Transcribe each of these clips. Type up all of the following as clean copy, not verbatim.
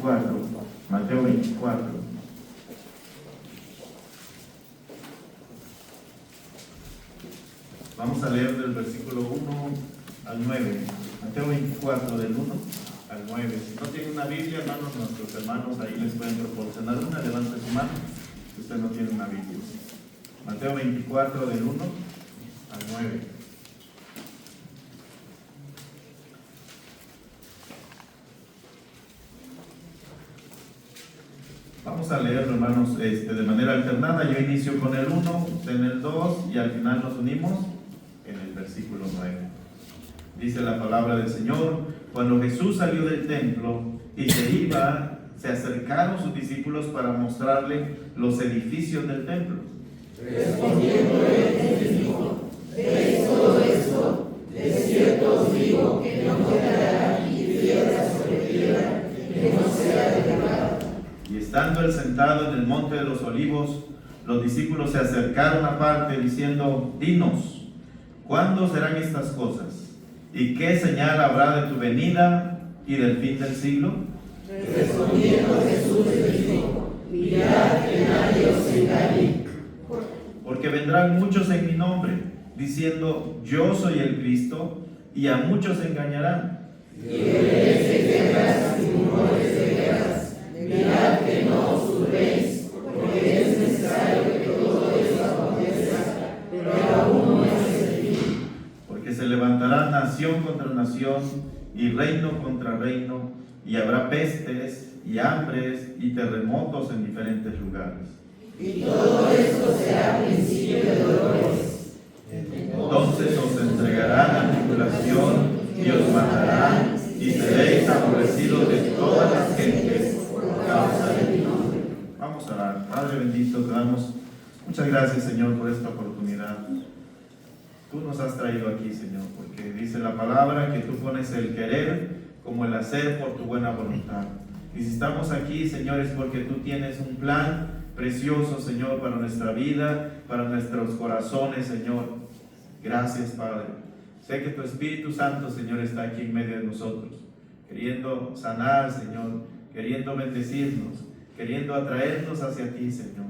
24. Mateo 24. Vamos a leer del versículo 1 al 9. Mateo 24, del 1 al 9. Si no tiene una Biblia, hermanos, nuestros hermanos ahí les pueden proporcionar una. Levante su mano si usted no tiene una Biblia. Mateo 24, del 1 al 9. Vamos a leerlo, hermanos, de manera alternada. Yo inicio con el 1, usted en el 2 y al final nos unimos en el versículo 9. Dice la palabra del Señor: cuando Jesús salió del templo y se iba, se acercaron sus discípulos para mostrarle los edificios del templo. Respondiendo él les dijo: ¿veis todo esto? De cierto os digo que no quedará aquí piedra sobre piedra que no sea derribada. Y estando él sentado en el monte de los olivos, los discípulos se acercaron aparte diciendo: dinos, ¿cuándo serán estas cosas? ¿Y qué señal habrá de tu venida y del fin del siglo? Respondiendo Jesús les dijo: mirad que nadie os engañe. Porque vendrán muchos en mi nombre, diciendo: yo soy el Cristo, y a muchos engañarán. Y veréis de guerras y rumores de guerras. Mirad que no os turbéis, porque es necesario que todo esto acontezca, pero aún no es el fin. Porque se levantará nación contra nación y reino contra reino, y habrá pestes y hambres y terremotos en diferentes lugares. Y todo esto será principio de dolores. Entonces os entregarán a tribulación y os matarán, y seréis aborrecidos de todas las gentes por causa de mi nombre. Vamos a orar. Padre bendito, te damos muchas gracias, Señor, por esta oportunidad. Tú nos has traído aquí, Señor, porque dice la palabra que tú pones el querer como el hacer por tu buena voluntad. Y si estamos aquí, Señor, es porque tú tienes un plan precioso, Señor, para nuestra vida, para nuestros corazones, Señor. Gracias, Padre. Sé que tu Espíritu Santo, Señor, está aquí en medio de nosotros, queriendo sanar, Señor, queriendo bendecirnos, queriendo atraernos hacia ti, Señor.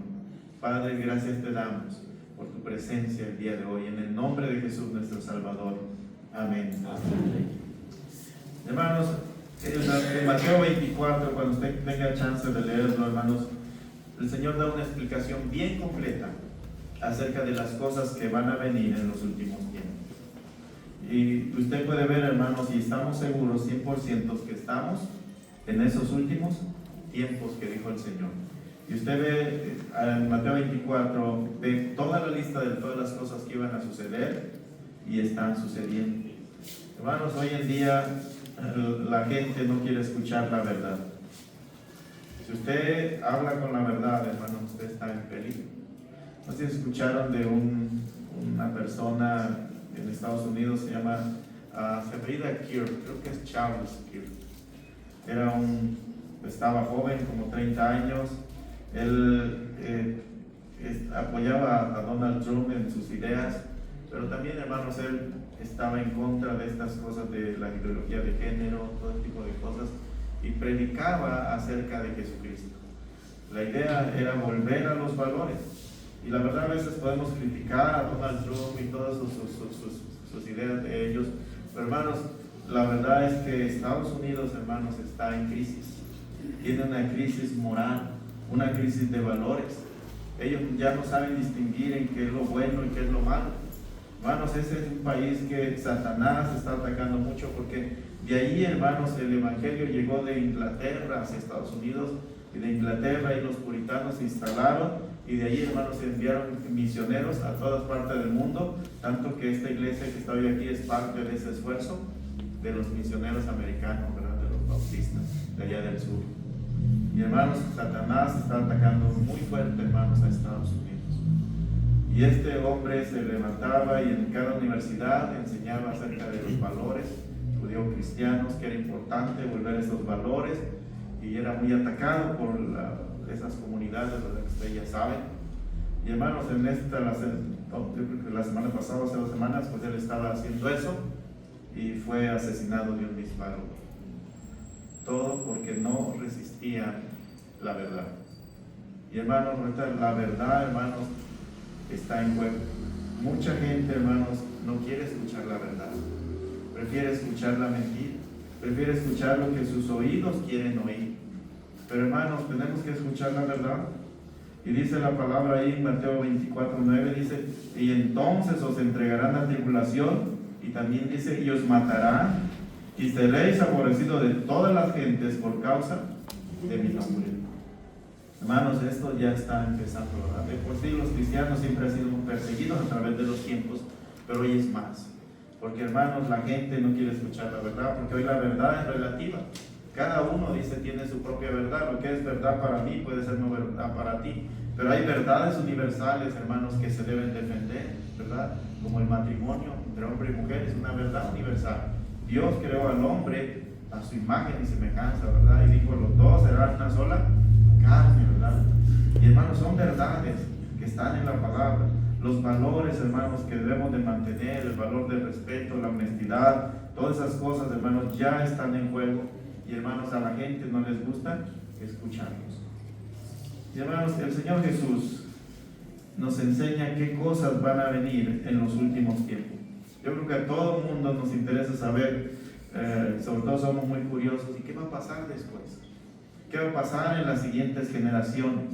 Padre, gracias te damos por tu presencia el día de hoy, en el nombre de Jesús nuestro Salvador. Amén. Amén. Hermanos, en Mateo 24, cuando usted tenga chance de leerlo, hermanos, el Señor da una explicación bien completa acerca de las cosas que van a venir en los últimos tiempos. Y usted puede ver, hermanos, y estamos seguros 100% que estamos en esos últimos tiempos que dijo el Señor. Y usted ve en Mateo 24, ve toda la lista de todas las cosas que iban a suceder y están sucediendo. Hermanos, hoy en día la gente no quiere escuchar la verdad. Si usted habla con la verdad, hermano, usted está en peligro. No sé si escucharon de una persona en Estados Unidos, se llama, se apellida Kirk, creo que es Charles Kirk. Estaba joven, como 30 años. Él apoyaba a Donald Trump en sus ideas, pero también, hermanos, él estaba en contra de estas cosas de la ideología de género, todo tipo de cosas, y predicaba acerca de Jesucristo. La idea era volver a los valores. Y la verdad, a veces podemos criticar a Donald Trump y todas sus ideas de ellos, pero hermanos, la verdad es que Estados Unidos, hermanos, está en crisis. Tiene una crisis moral, una crisis de valores. Ellos ya no saben distinguir en qué es lo bueno y qué es lo malo. Hermanos, ese es un país que Satanás está atacando mucho, porque de ahí, hermanos, el evangelio llegó de Inglaterra hacia Estados Unidos, y de Inglaterra y los puritanos se instalaron, y de ahí, hermanos, se enviaron misioneros a todas partes del mundo, tanto que esta iglesia que está hoy aquí es parte de ese esfuerzo de los misioneros americanos, ¿verdad? De los bautistas de allá del sur. Y hermanos, Satanás está atacando muy fuerte, hermanos, a Estados Unidos. Y este hombre se levantaba y en cada universidad enseñaba acerca de los valores judeo-cristianos, que era importante volver a esos valores, y era muy atacado por esas comunidades, ¿verdad? Que ustedes ya saben. Y hermanos, yo creo que la semana pasada, hace 2 semanas, pues él estaba haciendo eso y fue asesinado de un disparo. todo porque no resistían la verdad. Y hermanos, la verdad, hermanos, está en juego. Mucha gente, hermanos, no quiere escuchar la verdad. Prefiere escuchar la mentira. Prefiere escuchar lo que sus oídos quieren oír. Pero hermanos, tenemos que escuchar la verdad. Y dice la palabra ahí en Mateo 24:9, dice, y entonces os entregarán a tribulación, y también dice, y os matarán, y seréis aborrecidos de todas las gentes por causa de mi nombre. Hermanos, esto ya está empezando, ¿verdad? De por sí los cristianos siempre han sido perseguidos a través de los tiempos, pero hoy es más. Porque hermanos, la gente no quiere escuchar la verdad, porque hoy la verdad es relativa. Cada uno dice tiene su propia verdad. Lo que es verdad para mí puede ser no verdad para ti. Pero hay verdades universales, hermanos, que se deben defender, ¿verdad? Como el matrimonio entre hombre y mujer es una verdad universal. Dios creó al hombre a su imagen y semejanza, ¿verdad? Y dijo, los dos serán una sola carne, ¿verdad? Y hermanos, son verdades que están en la palabra. Los valores, hermanos, que debemos de mantener, el valor del respeto, la honestidad, todas esas cosas, hermanos, ya están en juego. Y hermanos, a la gente no les gusta escucharlos. Y hermanos, el Señor Jesús nos enseña qué cosas van a venir en los últimos tiempos. Yo creo que a todo el mundo nos interesa saber, sobre todo somos muy curiosos, ¿y qué va a pasar después? ¿Qué va a pasar en las siguientes generaciones?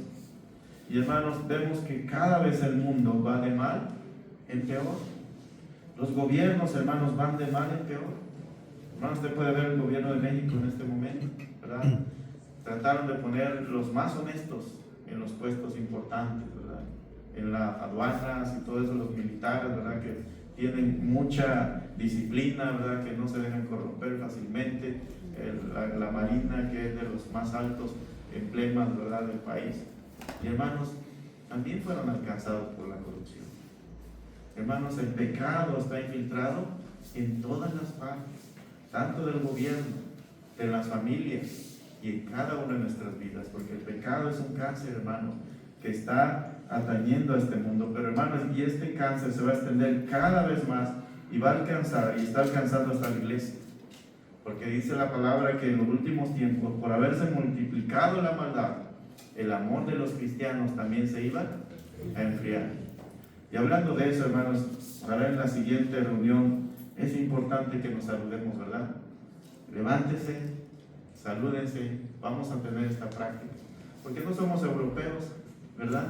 Y hermanos, vemos que cada vez el mundo va de mal en peor. Los gobiernos, hermanos, van de mal en peor. Hermanos, usted puede ver el gobierno de México en este momento, ¿verdad? Trataron de poner los más honestos en los puestos importantes, ¿verdad? En las aduanas y todo eso, los militares, ¿verdad? Que tienen mucha disciplina, ¿verdad? Que no se dejan corromper fácilmente. La marina, que es de los más altos emblemas, ¿verdad? Del país. Y hermanos, también fueron alcanzados por la corrupción. Hermanos, el pecado está infiltrado en todas las partes, tanto del gobierno, de las familias y en cada una de nuestras vidas, porque el pecado es un cáncer, hermanos, que está atañendo a este mundo. Pero hermanos, y este cáncer se va a extender cada vez más y va a alcanzar, y está alcanzando hasta la iglesia, porque dice la palabra que en los últimos tiempos, por haberse multiplicado la maldad, el amor de los cristianos también se iba a enfriar. Y hablando de eso, hermanos, ahora en la siguiente reunión es importante que nos saludemos, ¿verdad? Levántese, salúdense, vamos a tener esta práctica. Porque no somos europeos, ¿verdad?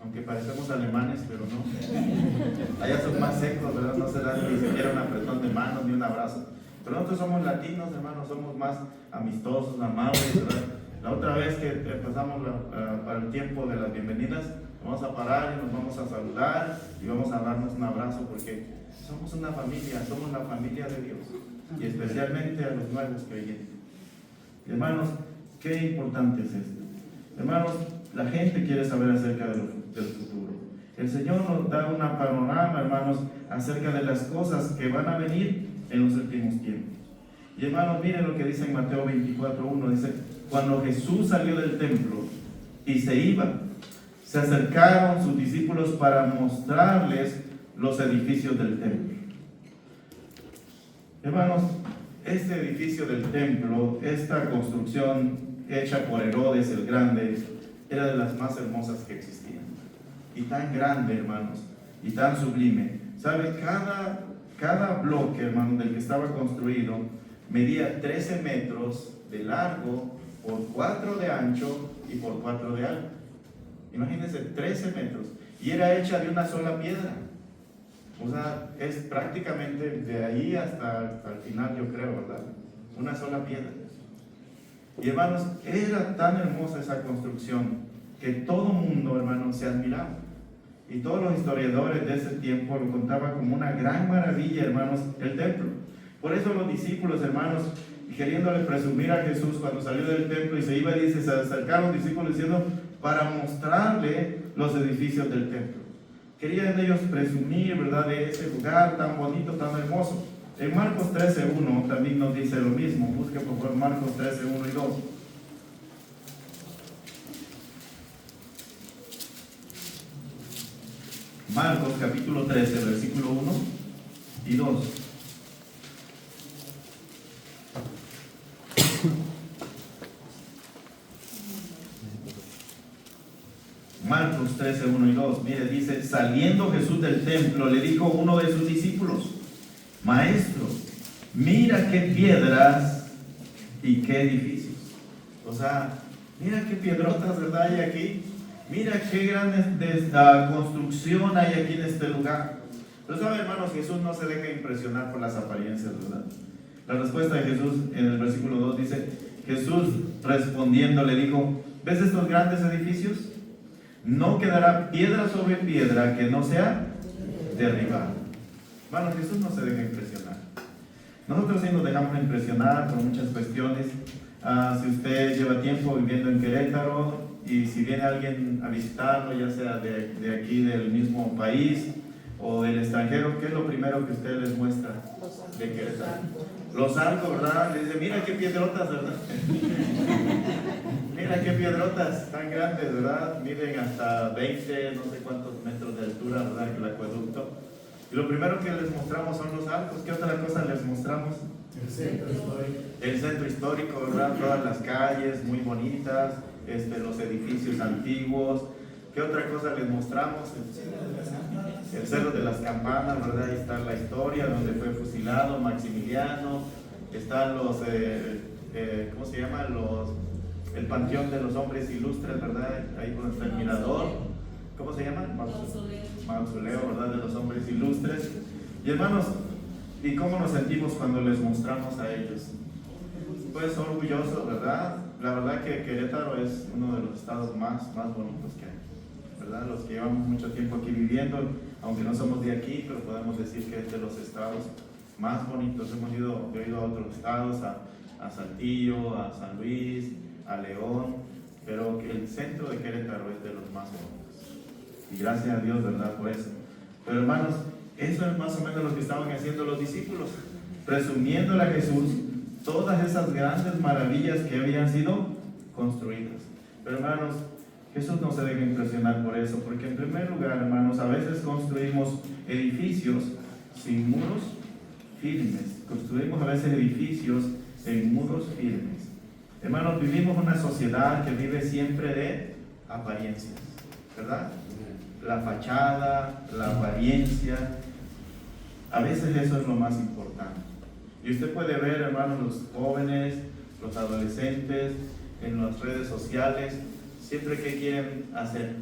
Aunque parecemos alemanes, pero no. Allá son más secos, ¿verdad? No se dan ni siquiera un apretón de manos ni un abrazo. Pero nosotros somos latinos, hermanos, somos más amistosos, amables, ¿verdad? La otra vez que empezamos para el tiempo de las bienvenidas, vamos a parar y nos vamos a saludar y vamos a darnos un abrazo porque somos una familia, somos la familia de Dios y especialmente a los nuevos creyentes. Hermanos, qué importante es esto. Hermanos, la gente quiere saber acerca del futuro. El Señor nos da una panorama, hermanos, acerca de las cosas que van a venir en los últimos tiempos. Y hermanos, miren lo que dice en Mateo 24:1, dice, cuando Jesús salió del templo y se iba, se acercaron sus discípulos para mostrarles los edificios del templo. Hermanos, este edificio del templo, esta construcción hecha por Herodes el Grande, era de las más hermosas que existían. Y tan grande, hermanos, y tan sublime. ¿Sabe? Cada bloque, hermanos, del que estaba construido, medía 13 metros de largo, por 4 de ancho y por 4 de alto. Imagínense, 13 metros. Y era hecha de una sola piedra. O sea, es prácticamente de ahí hasta el final, yo creo, ¿verdad? Una sola piedra. Y hermanos, era tan hermosa esa construcción que todo el mundo, hermanos, se admiraba. Y todos los historiadores de ese tiempo lo contaban como una gran maravilla, hermanos, el templo. Por eso los discípulos, hermanos, queriéndole presumir a Jesús cuando salió del templo y se iba, dice, se acercaron los discípulos diciendo, para mostrarle los edificios del templo. Querían ellos presumir, ¿verdad?, de ese lugar tan bonito, tan hermoso. En Marcos 13:1 también nos dice lo mismo. Busque por favor Marcos 13:1 y 2. Marcos capítulo 13, versículo 1 y 2. Marcos 13, 1 y 2. Mire, dice: saliendo Jesús del templo, le dijo uno de sus discípulos: Maestro, mira qué piedras y qué edificios. O sea, mira qué piedrotas, ¿verdad?, hay aquí. Mira qué gran construcción hay aquí en este lugar. Pero saben, hermanos, Jesús no se deja impresionar por las apariencias, ¿verdad? La respuesta de Jesús en el versículo 2 dice: Jesús respondiendo le dijo: ¿ves estos grandes edificios? No quedará piedra sobre piedra que no sea derribada. Bueno, Jesús no se deja impresionar. Nosotros sí nos dejamos impresionar por muchas cuestiones. Si usted lleva tiempo viviendo en Querétaro y si viene alguien a visitarlo, ya sea de aquí del mismo país o del extranjero, ¿qué es lo primero que usted les muestra de Querétaro? Los arcos, ¿verdad? Le dice: mira qué piedrotas, ¿verdad? Mira qué piedrotas tan grandes, ¿verdad? Miden hasta 20, no sé cuántos metros de altura, ¿verdad?, el acueducto. Y lo primero que les mostramos son los arcos. ¿Qué otra cosa les mostramos? El centro histórico. El centro histórico, ¿verdad? Todas las calles muy bonitas, los edificios antiguos. ¿Qué otra cosa les mostramos? El Cerro de las Campanas, ¿verdad? Ahí está la historia donde fue fusilado Maximiliano. Están los, ¿cómo se llama? El Panteón de los Hombres Ilustres, ¿verdad? Ahí donde está el mirador. ¿Cómo se llama? Mausoleo, ¿verdad?, de los hombres ilustres. Y hermanos, ¿y cómo nos sentimos cuando les mostramos a ellos? Pues orgullosos, ¿verdad? La verdad que Querétaro es uno de los estados más bonitos que hay, ¿verdad? Los que llevamos mucho tiempo aquí viviendo, aunque no somos de aquí, pero podemos decir que es de los estados más bonitos. Yo he ido a otros estados, a Saltillo, a San Luis, a León, pero el centro de Querétaro es de los más bonitos. Y gracias a Dios, ¿verdad?, por eso. Pero hermanos, eso es más o menos lo que estaban haciendo los discípulos, presumiéndole a Jesús todas esas grandes maravillas que habían sido construidas. Pero hermanos, Jesús no se deja impresionar por eso, porque en primer lugar, hermanos, a veces construimos edificios sin muros firmes. Construimos a veces edificios en muros firmes. Hermanos, vivimos una sociedad que vive siempre de apariencias, ¿verdad? La fachada, la apariencia, a veces eso es lo más importante. Y usted puede ver, hermanos, los jóvenes, los adolescentes, en las redes sociales, siempre que quieren hacer,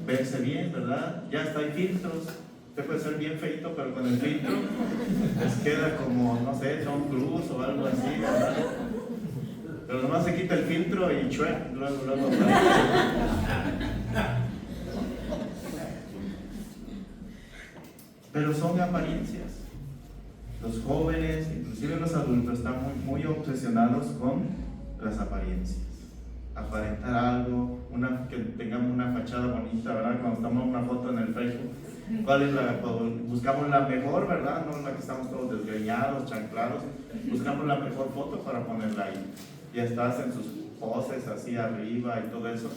verse bien, ¿verdad? Ya hasta hay filtros. Usted puede ser bien feito, pero con el filtro les queda como, no sé, Tom Cruise o algo así, ¿verdad? Pero nomás se quita el filtro y chuec, luego. Pero son apariencias. Los jóvenes, inclusive los adultos, están muy obsesionados con las apariencias. Aparentar algo, que tengamos una fachada bonita, ¿verdad? Cuando estamos en una foto en el Facebook, ¿cuál es buscamos la mejor, ¿verdad? No la que estamos todos desgreñados, chanclados. Buscamos la mejor foto para ponerla ahí. Y hasta hacen sus poses así arriba y todo eso.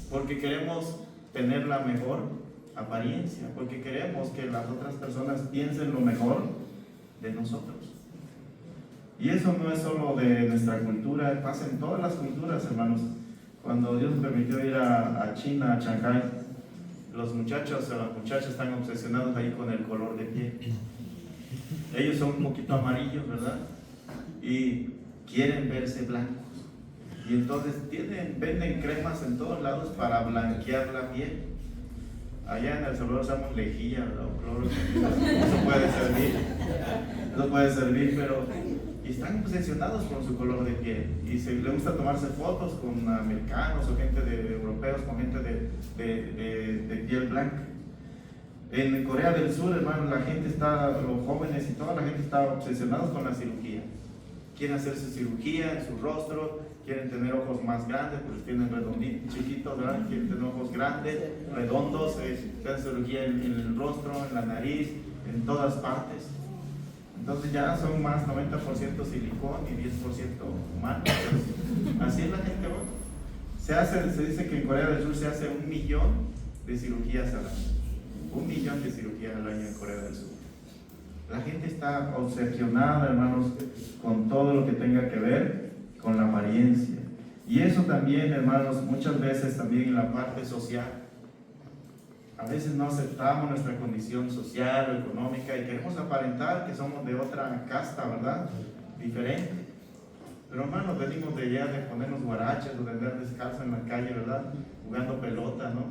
Porque queremos tener la mejor apariencia, porque queremos que las otras personas piensen lo mejor de nosotros. Y eso no es solo de nuestra cultura, pasa en todas las culturas, hermanos. Cuando Dios me permitió ir a China, a Shanghái, los muchachos o las muchachas están obsesionados ahí con el color de piel. Ellos son un poquito amarillos, ¿verdad? Y quieren verse blancos. Y entonces venden cremas en todos lados para blanquear la piel. Allá en El Salvador usamos lejía, ¿verdad? Cloro. Eso puede servir, pero están obsesionados con su color de piel. Y les gusta tomarse fotos con americanos o gente europeos con gente de piel blanca. En Corea del Sur, hermano, los jóvenes y toda la gente está obsesionados con la cirugía. Quieren hacerse cirugía en su rostro, quieren tener ojos más grandes, pues tienen redonditos, chiquitos, ¿verdad? Quieren tener ojos grandes, redondos, hacen cirugía en el rostro, en la nariz, en todas partes. Entonces ya son más 90% silicón y 10% humano. Así es la gente hoy. Se dice que en Corea del Sur se hace 1 millón de cirugías al año. 1 millón de cirugías al año en Corea del Sur. La gente está obsesionada, hermanos, con todo lo que tenga que ver con la apariencia. Y eso también, hermanos, muchas veces también en la parte social. A veces no aceptamos nuestra condición social o económica y queremos aparentar que somos de otra casta, ¿verdad? Diferente. Pero hermanos, venimos de allá de ponernos guaraches o de andar descalzo en la calle, ¿verdad? Jugando pelota, ¿no?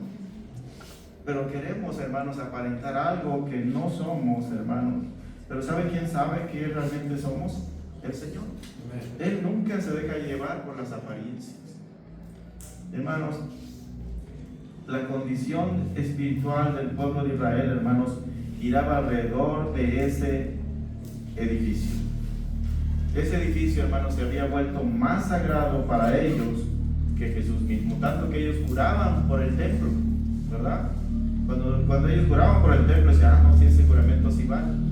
Pero queremos, hermanos, aparentar algo que no somos, hermanos. Pero ¿sabe quién sabe que realmente somos? El Señor. Él nunca se deja llevar por las apariencias. Hermanos, la condición espiritual del pueblo de Israel, hermanos, giraba alrededor de ese edificio. Ese edificio, hermanos, se había vuelto más sagrado para ellos que Jesús mismo, tanto que ellos juraban por el templo, ¿verdad? Cuando ellos juraban por el templo, decían, no, si ese juramento sí vale.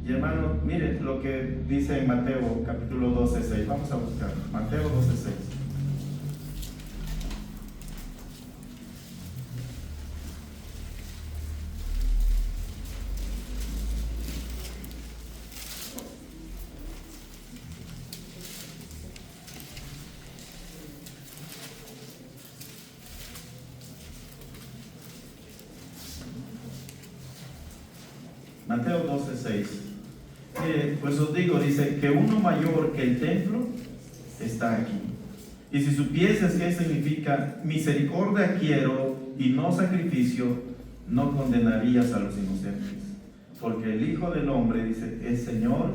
Y hermanos, miren lo que dice en Mateo capítulo 12:6. Vamos a buscar Mateo 12:6. Mateo 12:6. Pues os digo, dice, que uno mayor que el templo está aquí. Y si supieses qué significa misericordia quiero y no sacrificio, no condenarías a los inocentes. Porque el Hijo del Hombre, dice, es Señor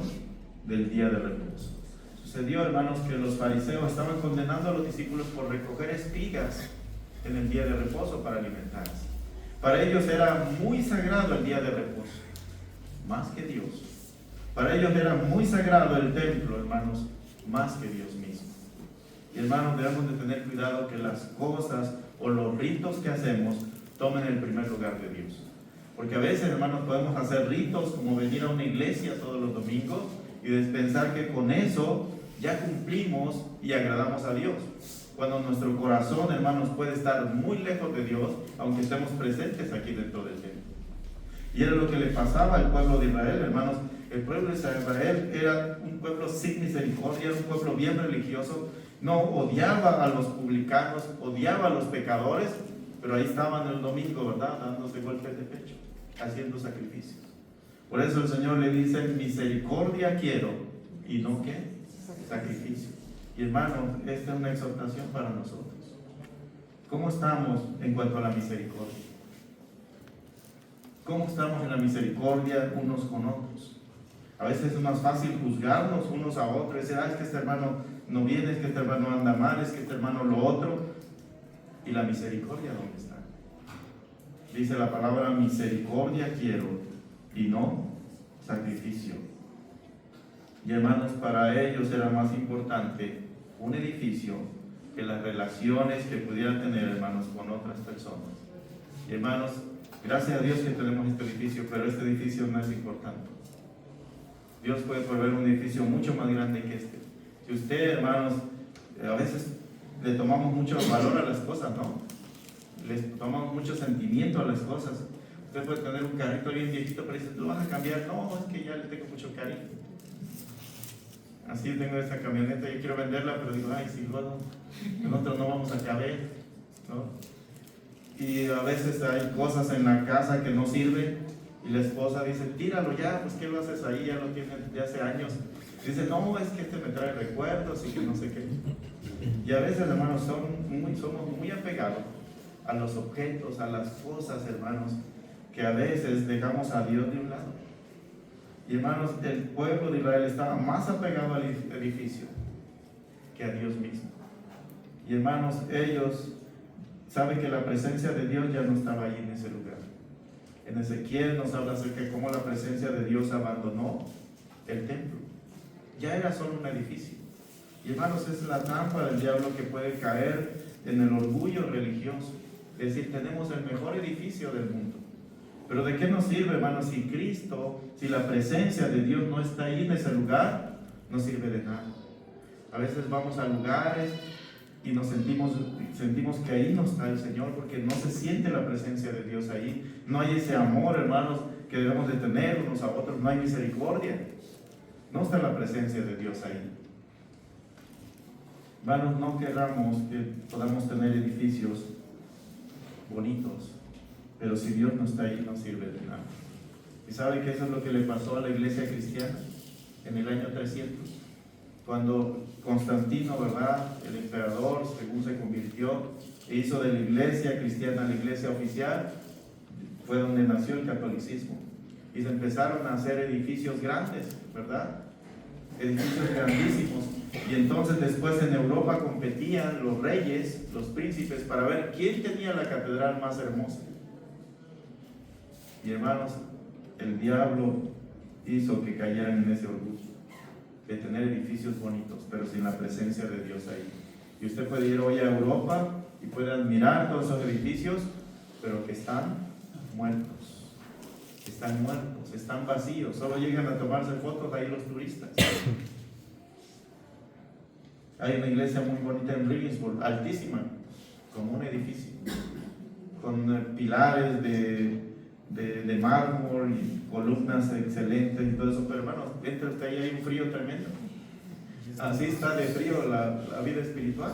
del día de reposo. Sucedió, hermanos, que los fariseos estaban condenando a los discípulos por recoger espigas en el día de reposo para alimentarse. Para ellos era muy sagrado el día de reposo, más que Dios. Para ellos era muy sagrado el templo, hermanos, más que Dios mismo. Y hermanos, debemos de tener cuidado que las cosas o los ritos que hacemos tomen el primer lugar de Dios. Porque a veces, hermanos, podemos hacer ritos como venir a una iglesia todos los domingos y pensar que con eso ya cumplimos y agradamos a Dios. Cuando nuestro corazón, hermanos, puede estar muy lejos de Dios, aunque estemos presentes aquí dentro del templo. Y era lo que le pasaba al pueblo de Israel, hermanos. El pueblo de Israel era un pueblo sin misericordia, era un pueblo bien religioso. No odiaba a los publicanos, odiaba a los pecadores, pero ahí estaban el domingo, ¿verdad? Dándose golpes de pecho, haciendo sacrificios. Por eso el Señor le dice, misericordia quiero, y no ¿qué? Sacrificio. Y hermanos, esta es una exhortación para nosotros. ¿Cómo estamos en cuanto a la misericordia? ¿Cómo estamos en la misericordia unos con otros? A veces es más fácil juzgarnos unos a otros, decir, es que este hermano no viene, es que este hermano anda mal, es que este hermano lo otro. ¿Y la misericordia dónde está? Dice la palabra, misericordia quiero y no sacrificio. Y hermanos, para ellos era más importante un edificio que las relaciones que pudieran tener, hermanos, con otras personas. Y hermanos, gracias a Dios que tenemos este edificio, pero este edificio no es importante. Dios puede proveer un edificio mucho más grande que este. Si usted, hermanos, a veces le tomamos mucho valor a las cosas, ¿no? Le tomamos mucho sentimiento a las cosas. Usted puede tener un carrito bien viejito, pero dice, ¿lo vas a cambiar? No, es que ya le tengo mucho cariño. Así tengo esta camioneta, yo quiero venderla, pero digo, ay, si luego nosotros no vamos a caber, ¿no? Y a veces hay cosas en la casa que no sirven. Y la esposa dice, tíralo ya, pues ¿qué lo haces ahí? Ya lo tienes de hace años. Dice, no, es que este me trae recuerdos y que no sé qué. Y a veces, hermanos, somos muy apegados a los objetos, a las cosas, hermanos, que a veces dejamos a Dios de un lado. Y hermanos, el pueblo de Israel estaba más apegado al edificio que a Dios mismo. Y hermanos, ellos saben que la presencia de Dios ya no estaba ahí en ese lugar. En Ezequiel nos habla acerca de cómo la presencia de Dios abandonó el templo. Ya era solo un edificio. Y hermanos, es la trampa del diablo que puede caer en el orgullo religioso. Es decir, tenemos el mejor edificio del mundo. Pero ¿de qué nos sirve, hermanos, si Cristo, si la presencia de Dios no está ahí en ese lugar? No sirve de nada. A veces vamos a lugares y nos sentimos que ahí no está el Señor, porque no se siente la presencia de Dios ahí. No hay ese amor, hermanos, que debemos de tener unos a otros. No hay misericordia. No está la presencia de Dios ahí. Hermanos, no querramos que podamos tener edificios bonitos, pero si Dios no está ahí, no sirve de nada. ¿Y sabe que eso es lo que le pasó a la iglesia cristiana en el año 300? Cuando Constantino, ¿verdad?, el emperador, según se convirtió e hizo de la iglesia cristiana la iglesia oficial, fue donde nació el catolicismo. Y se empezaron a hacer edificios grandes, ¿verdad? Edificios grandísimos. Y entonces después en Europa competían los reyes, los príncipes, para ver quién tenía la catedral más hermosa. Y hermanos, el diablo hizo que cayeran en ese orgullo de tener edificios bonitos, pero sin la presencia de Dios ahí. Y usted puede ir hoy a Europa y puede admirar todos esos edificios, pero que están muertos, están vacíos, solo llegan a tomarse fotos ahí los turistas. Hay una iglesia muy bonita en Regensburg, altísima, como un edificio, con pilares de mármol y columnas excelentes y todo eso, pero hermanos, entra usted ahí, hay un frío tremendo. Así está de frío la vida espiritual.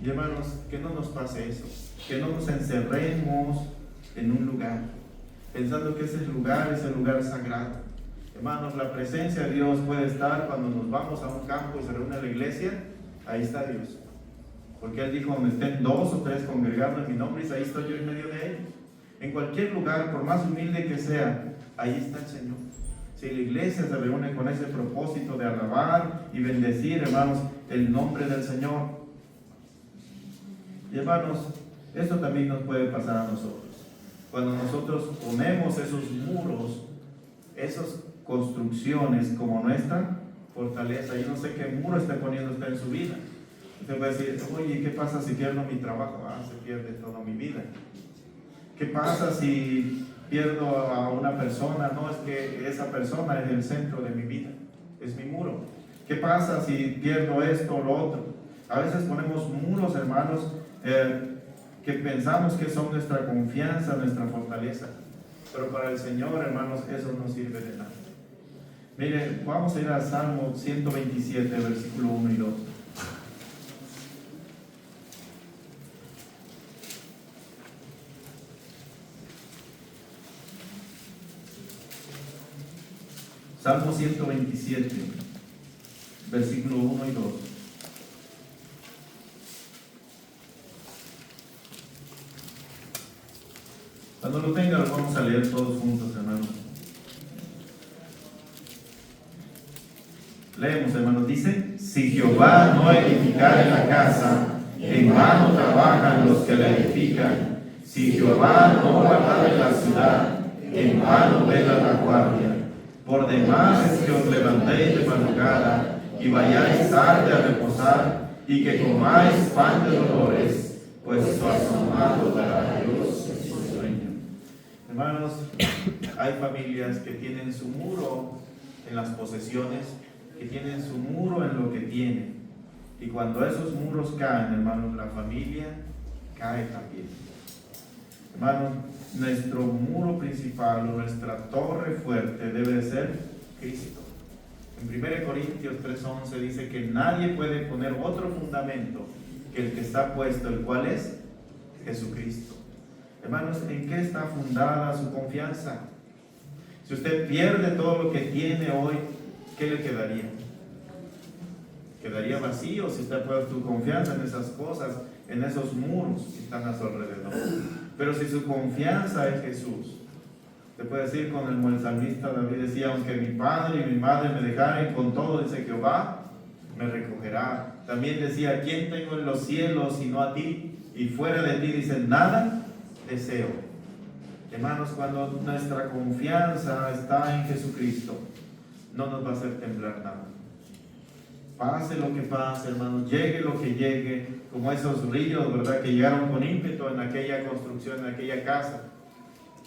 Y hermanos, que no nos pase eso, que no nos encerremos en un lugar, pensando que ese lugar es el lugar sagrado. Hermanos, la presencia de Dios puede estar cuando nos vamos a un campo y se reúne la iglesia, ahí está Dios. Porque Él dijo, donde estén 2 o 3 congregados en mi nombre, y ahí estoy yo en medio de ellos. En cualquier lugar, por más humilde que sea, ahí está el Señor. Si la iglesia se reúne con ese propósito de alabar y bendecir, hermanos, el nombre del Señor. Y hermanos, esto también nos puede pasar a nosotros. Cuando nosotros ponemos esos muros, esas construcciones como nuestra fortaleza, yo no sé qué muro está poniendo usted en su vida. Usted va a decir, oye, ¿qué pasa si pierdo mi trabajo? Se pierde toda mi vida. ¿Qué pasa si pierdo a una persona? No, es que esa persona es el centro de mi vida, es mi muro. ¿Qué pasa si pierdo esto o lo otro? A veces ponemos muros, hermanos, que pensamos que son nuestra confianza, nuestra fortaleza. Pero para el Señor, hermanos, eso no sirve de nada. Miren, vamos a ir al Salmo 127, versículo 1 y 2. Salmo 127, versículo 1 y 2. Cuando lo tengan, lo vamos a leer todos juntos, hermanos. Leemos, hermanos. Dice: si Jehová no edificare la casa, en vano trabajan los que la edifican. Si Jehová no guardare la ciudad, en vano vela la guardia. Por demás es que os levantéis de madrugada y vayáis tarde a reposar, y que comáis pan de dolores, pues su asomado dará Dios en su sueño. Hermanos, hay familias que tienen su muro en las posesiones, que tienen su muro en lo que tienen. Y cuando esos muros caen, hermanos, la familia cae también. Hermanos, nuestro muro principal o nuestra torre fuerte debe de ser Cristo. En 1 Corintios 3:11 dice que nadie puede poner otro fundamento que el que está puesto, el cual es Jesucristo. Hermanos, ¿en qué está fundada su confianza? Si usted pierde todo lo que tiene hoy, ¿qué le quedaría? Quedaría vacío si usted puede tu confianza en esas cosas, en esos muros que están a su alrededor. Pero si su confianza es Jesús, te puede decir como el salmista David decía, aunque mi padre y mi madre me dejaren, con todo dice Jehová me recogerá. También decía, ¿quién tengo en los cielos sino a ti? Y fuera de ti dice, nada deseo. Hermanos, cuando nuestra confianza está en Jesucristo, no nos va a hacer temblar nada. Pase lo que pase, hermanos, llegue lo que llegue, como esos ríos, ¿verdad?, que llegaron con ímpetu en aquella construcción, en aquella casa.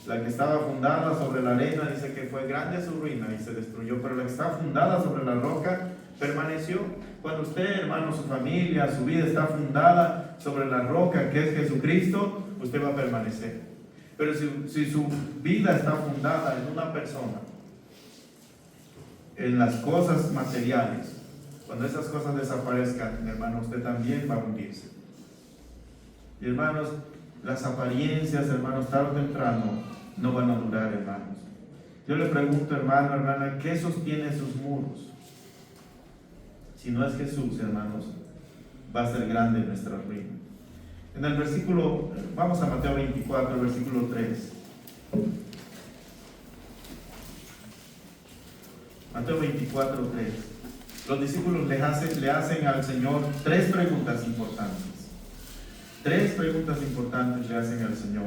La que estaba fundada sobre la arena, dice que fue grande su ruina y se destruyó, pero la que está fundada sobre la roca permaneció. Cuando usted, hermano, su familia, su vida está fundada sobre la roca que es Jesucristo, usted va a permanecer. Pero si su vida está fundada en una persona, en las cosas materiales. Cuando esas cosas desaparezcan, hermano, usted también va a hundirse. Y hermanos, las apariencias, hermanos, tarde o temprano no van a durar, hermanos. Yo le pregunto, hermano, hermana, ¿qué sostiene sus muros? Si no es Jesús, hermanos, va a ser grande nuestra ruina. En el versículo, vamos a Mateo 24, versículo 3. Mateo 24, 3. Los discípulos le hacen al Señor tres preguntas importantes. Tres preguntas importantes le hacen al Señor.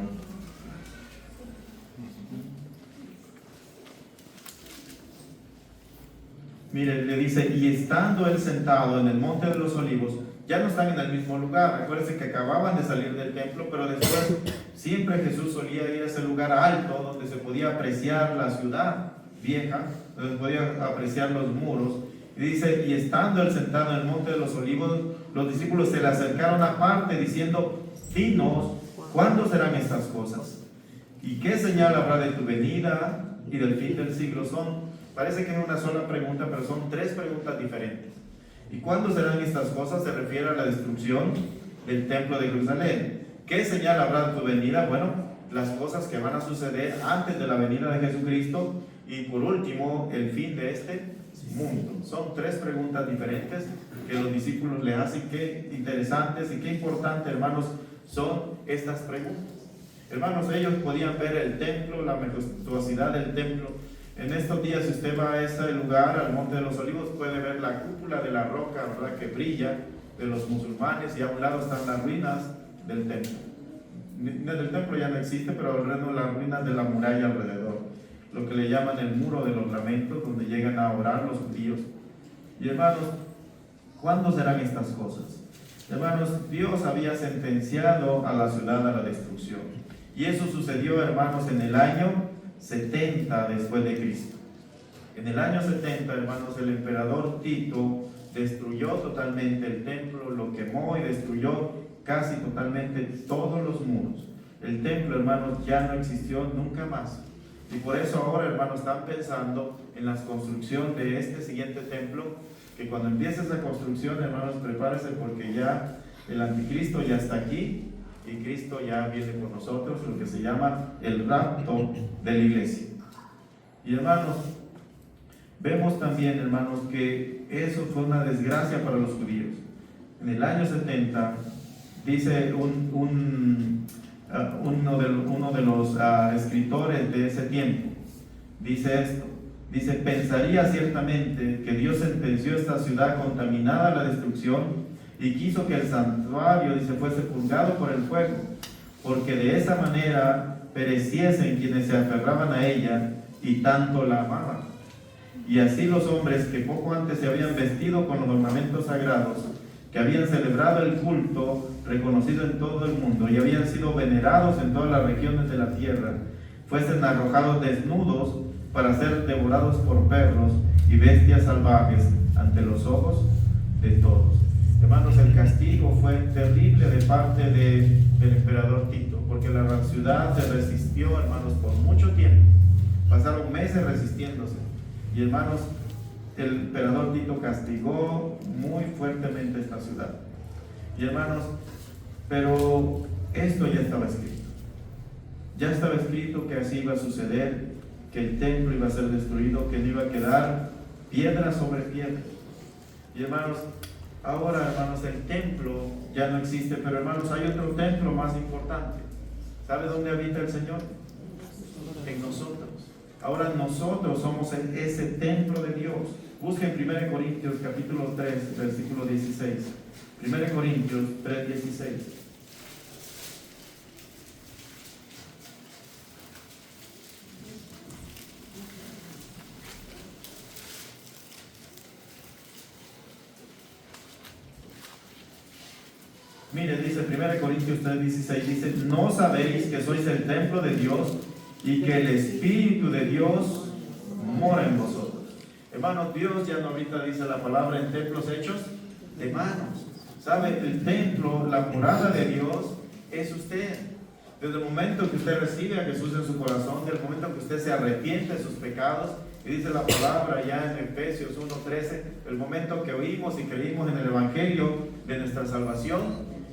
Mire, le dice, y estando él sentado en el monte de los olivos, ya no están en el mismo lugar. Acuérdense que acababan de salir del templo, pero después siempre Jesús solía ir a ese lugar alto donde se podía apreciar la ciudad vieja, donde se podía apreciar los muros. Y dice, y estando él sentado en el monte de los olivos, los discípulos se le acercaron aparte diciendo, dinos, ¿cuándo serán estas cosas? ¿Y qué señal habrá de tu venida y del fin del siglo? Parece que es una sola pregunta, pero son tres preguntas diferentes. ¿Y cuándo serán estas cosas? Se refiere a la destrucción del templo de Jerusalén. ¿Qué señal habrá de tu venida? Bueno, las cosas que van a suceder antes de la venida de Jesucristo y por último, el fin de este mundo. Son tres preguntas diferentes que los discípulos le hacen. Qué interesantes y qué importantes, hermanos, son estas preguntas. Hermanos, ellos podían ver el templo, la majestuosidad del templo. En estos días, si usted va a ese lugar, al Monte de los Olivos, puede ver la cúpula de la roca, ¿verdad?, que brilla, de los musulmanes, y a un lado están las ruinas del templo. El templo ya no existe, pero alrededor las ruinas de la muralla alrededor, lo que le llaman el muro de los lamentos, donde llegan a orar los judíos. Y hermanos, ¿cuándo serán estas cosas? Hermanos, Dios había sentenciado a la ciudad a la destrucción, y eso sucedió, hermanos, en el año 70 después de Cristo. En el año 70, hermanos, el emperador Tito destruyó totalmente el templo, lo quemó y destruyó casi totalmente todos los muros. El templo, hermanos, ya no existió nunca más. Y por eso ahora, hermanos, están pensando en la construcción de este siguiente templo, que cuando empiece esa construcción, hermanos, prepárese porque ya el anticristo ya está aquí y Cristo ya viene con nosotros, lo que se llama el rapto de la iglesia. Y hermanos, vemos también, hermanos, que eso fue una desgracia para los judíos. En el año 70, dice uno de los escritores de ese tiempo, dice esto, dice, pensaría ciertamente que Dios sentenció esta ciudad contaminada a la destrucción y quiso que el santuario, dice, fuese purgado por el fuego, porque de esa manera pereciesen quienes se aferraban a ella y tanto la amaban. Y así los hombres que poco antes se habían vestido con los ornamentos sagrados, que habían celebrado el culto reconocido en todo el mundo y habían sido venerados en todas las regiones de la tierra, fuesen arrojados desnudos para ser devorados por perros y bestias salvajes ante los ojos de todos. Hermanos, el castigo fue terrible de parte del emperador Tito, porque la ciudad se resistió, hermanos, por mucho tiempo. Pasaron meses resistiéndose. Y hermanos, el emperador Tito castigó muy fuertemente esta ciudad. Y hermanos, pero esto ya estaba escrito. Ya estaba escrito que así iba a suceder, que el templo iba a ser destruido, que no iba a quedar piedra sobre piedra. Y hermanos, ahora, hermanos, el templo ya no existe, pero hermanos, hay otro templo más importante. ¿Sabe dónde habita el Señor? En nosotros. Ahora nosotros somos ese templo de Dios. Busquen 1 Corintios capítulo 3, versículo 16. 1 Corintios 3, 16. Mire, dice 1 Corintios 3, 16, dice, ¿no sabéis que sois el templo de Dios y que el Espíritu de Dios mora en vosotros? Hermanos, Dios ya no ahorita dice la palabra en templos hechos de manos. ¿Sabe? El templo, la morada de Dios es usted. Desde el momento que usted recibe a Jesús en su corazón, desde el momento que usted se arrepiente de sus pecados, Y dice la palabra ya en Efesios 1:13, el momento que oímos y creímos en el Evangelio de nuestra salvación,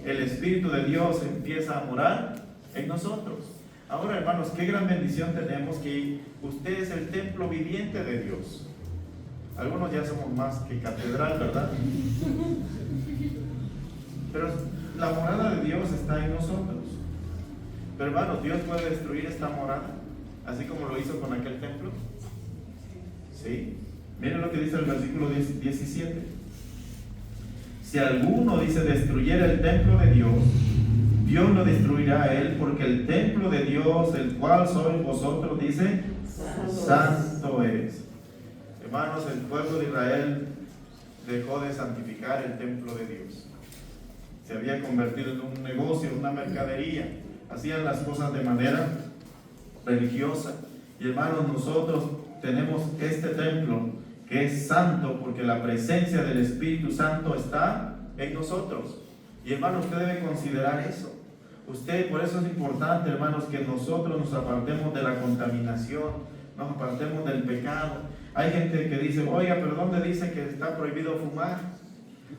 el Espíritu de Dios empieza a morar en nosotros. Ahora, hermanos, qué gran bendición tenemos que usted es el templo viviente de Dios. Algunos ya somos más que catedral, ¿verdad? Pero la morada de Dios está en nosotros. Pero hermanos, ¿Dios puede destruir esta morada? Así como lo hizo con aquel templo. ¿Sí? Miren lo que dice el versículo 17. Si alguno dice destruyera el templo de Dios, Dios lo destruirá a él, porque el templo de Dios, el cual sois vosotros, dice, santo es. Hermanos, el pueblo de Israel dejó de santificar el templo de Dios. Se había convertido en un negocio, una mercadería. Hacían las cosas de manera religiosa. Y hermanos, nosotros tenemos este templo que es santo porque la presencia del Espíritu Santo está en nosotros. Y hermanos, usted debe considerar eso. Usted, por eso es importante, hermanos, que nosotros nos apartemos de la contaminación, nos apartemos del pecado. Hay gente que dice, oiga, pero ¿dónde dice que está prohibido fumar?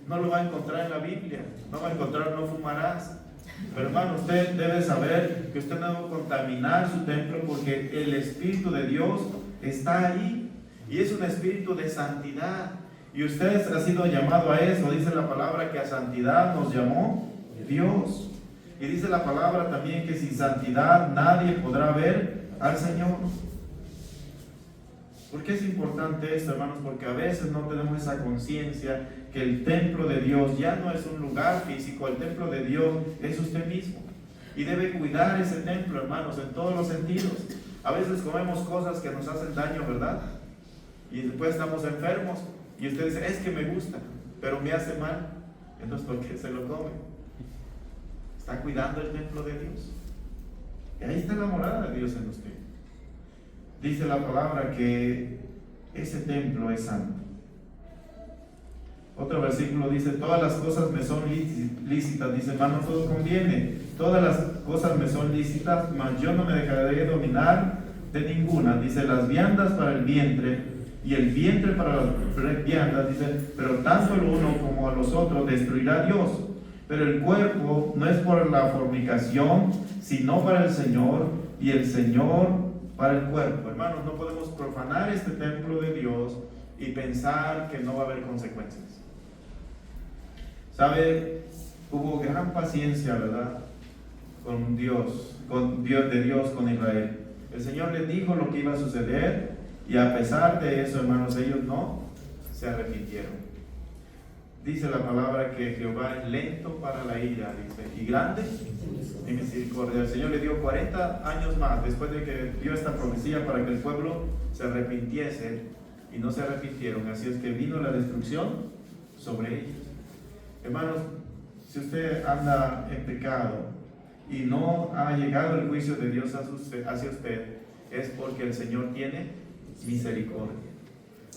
No lo va a encontrar en la Biblia. No va a encontrar no fumarás. Pero hermano, usted debe saber que usted no debe contaminar su templo porque el Espíritu de Dios está ahí. Y es un espíritu de santidad. Y usted ha sido llamado a eso. Dice la palabra que a santidad nos llamó Dios. Y dice la palabra también que sin santidad nadie podrá ver al Señor. ¿Por qué es importante esto, hermanos? Porque a veces no tenemos esa conciencia que el templo de Dios ya no es un lugar físico, el templo de Dios es usted mismo. Y debe cuidar ese templo, hermanos, en todos los sentidos. A veces comemos cosas que nos hacen daño, ¿verdad? Y después estamos enfermos y usted dice, es que me gusta, pero me hace mal. Entonces, ¿por qué se lo come? Está cuidando el templo de Dios. Y ahí está la morada de Dios en usted. Dice la palabra que ese templo es santo. Otro versículo dice, todas las cosas me son lícitas. Dice, hermano, todo conviene. Todas las cosas me son lícitas, mas yo no me dejaré dominar de ninguna. Dice, las viandas para el vientre y el vientre para las viandas. Dice, pero tanto el uno como a los otros destruirá Dios. Pero el cuerpo no es por la fornicación, sino para el Señor, y el Señor para el cuerpo. Hermanos, no podemos profanar este templo de Dios y pensar que no va a haber consecuencias. ¿Sabe? Hubo gran paciencia, ¿verdad? Con Dios, con Israel. El Señor les dijo lo que iba a suceder y a pesar de eso, hermanos, ellos no se arrepintieron. Dice la palabra que Jehová es lento para la ira, dice, y grande en misericordia. El Señor le dio 40 años más después de que dio esta profecía para que el pueblo se arrepintiese y no se arrepintieron. Así es que vino la destrucción sobre ellos. Hermanos, si usted anda en pecado y no ha llegado el juicio de Dios hacia usted, es porque el Señor tiene misericordia.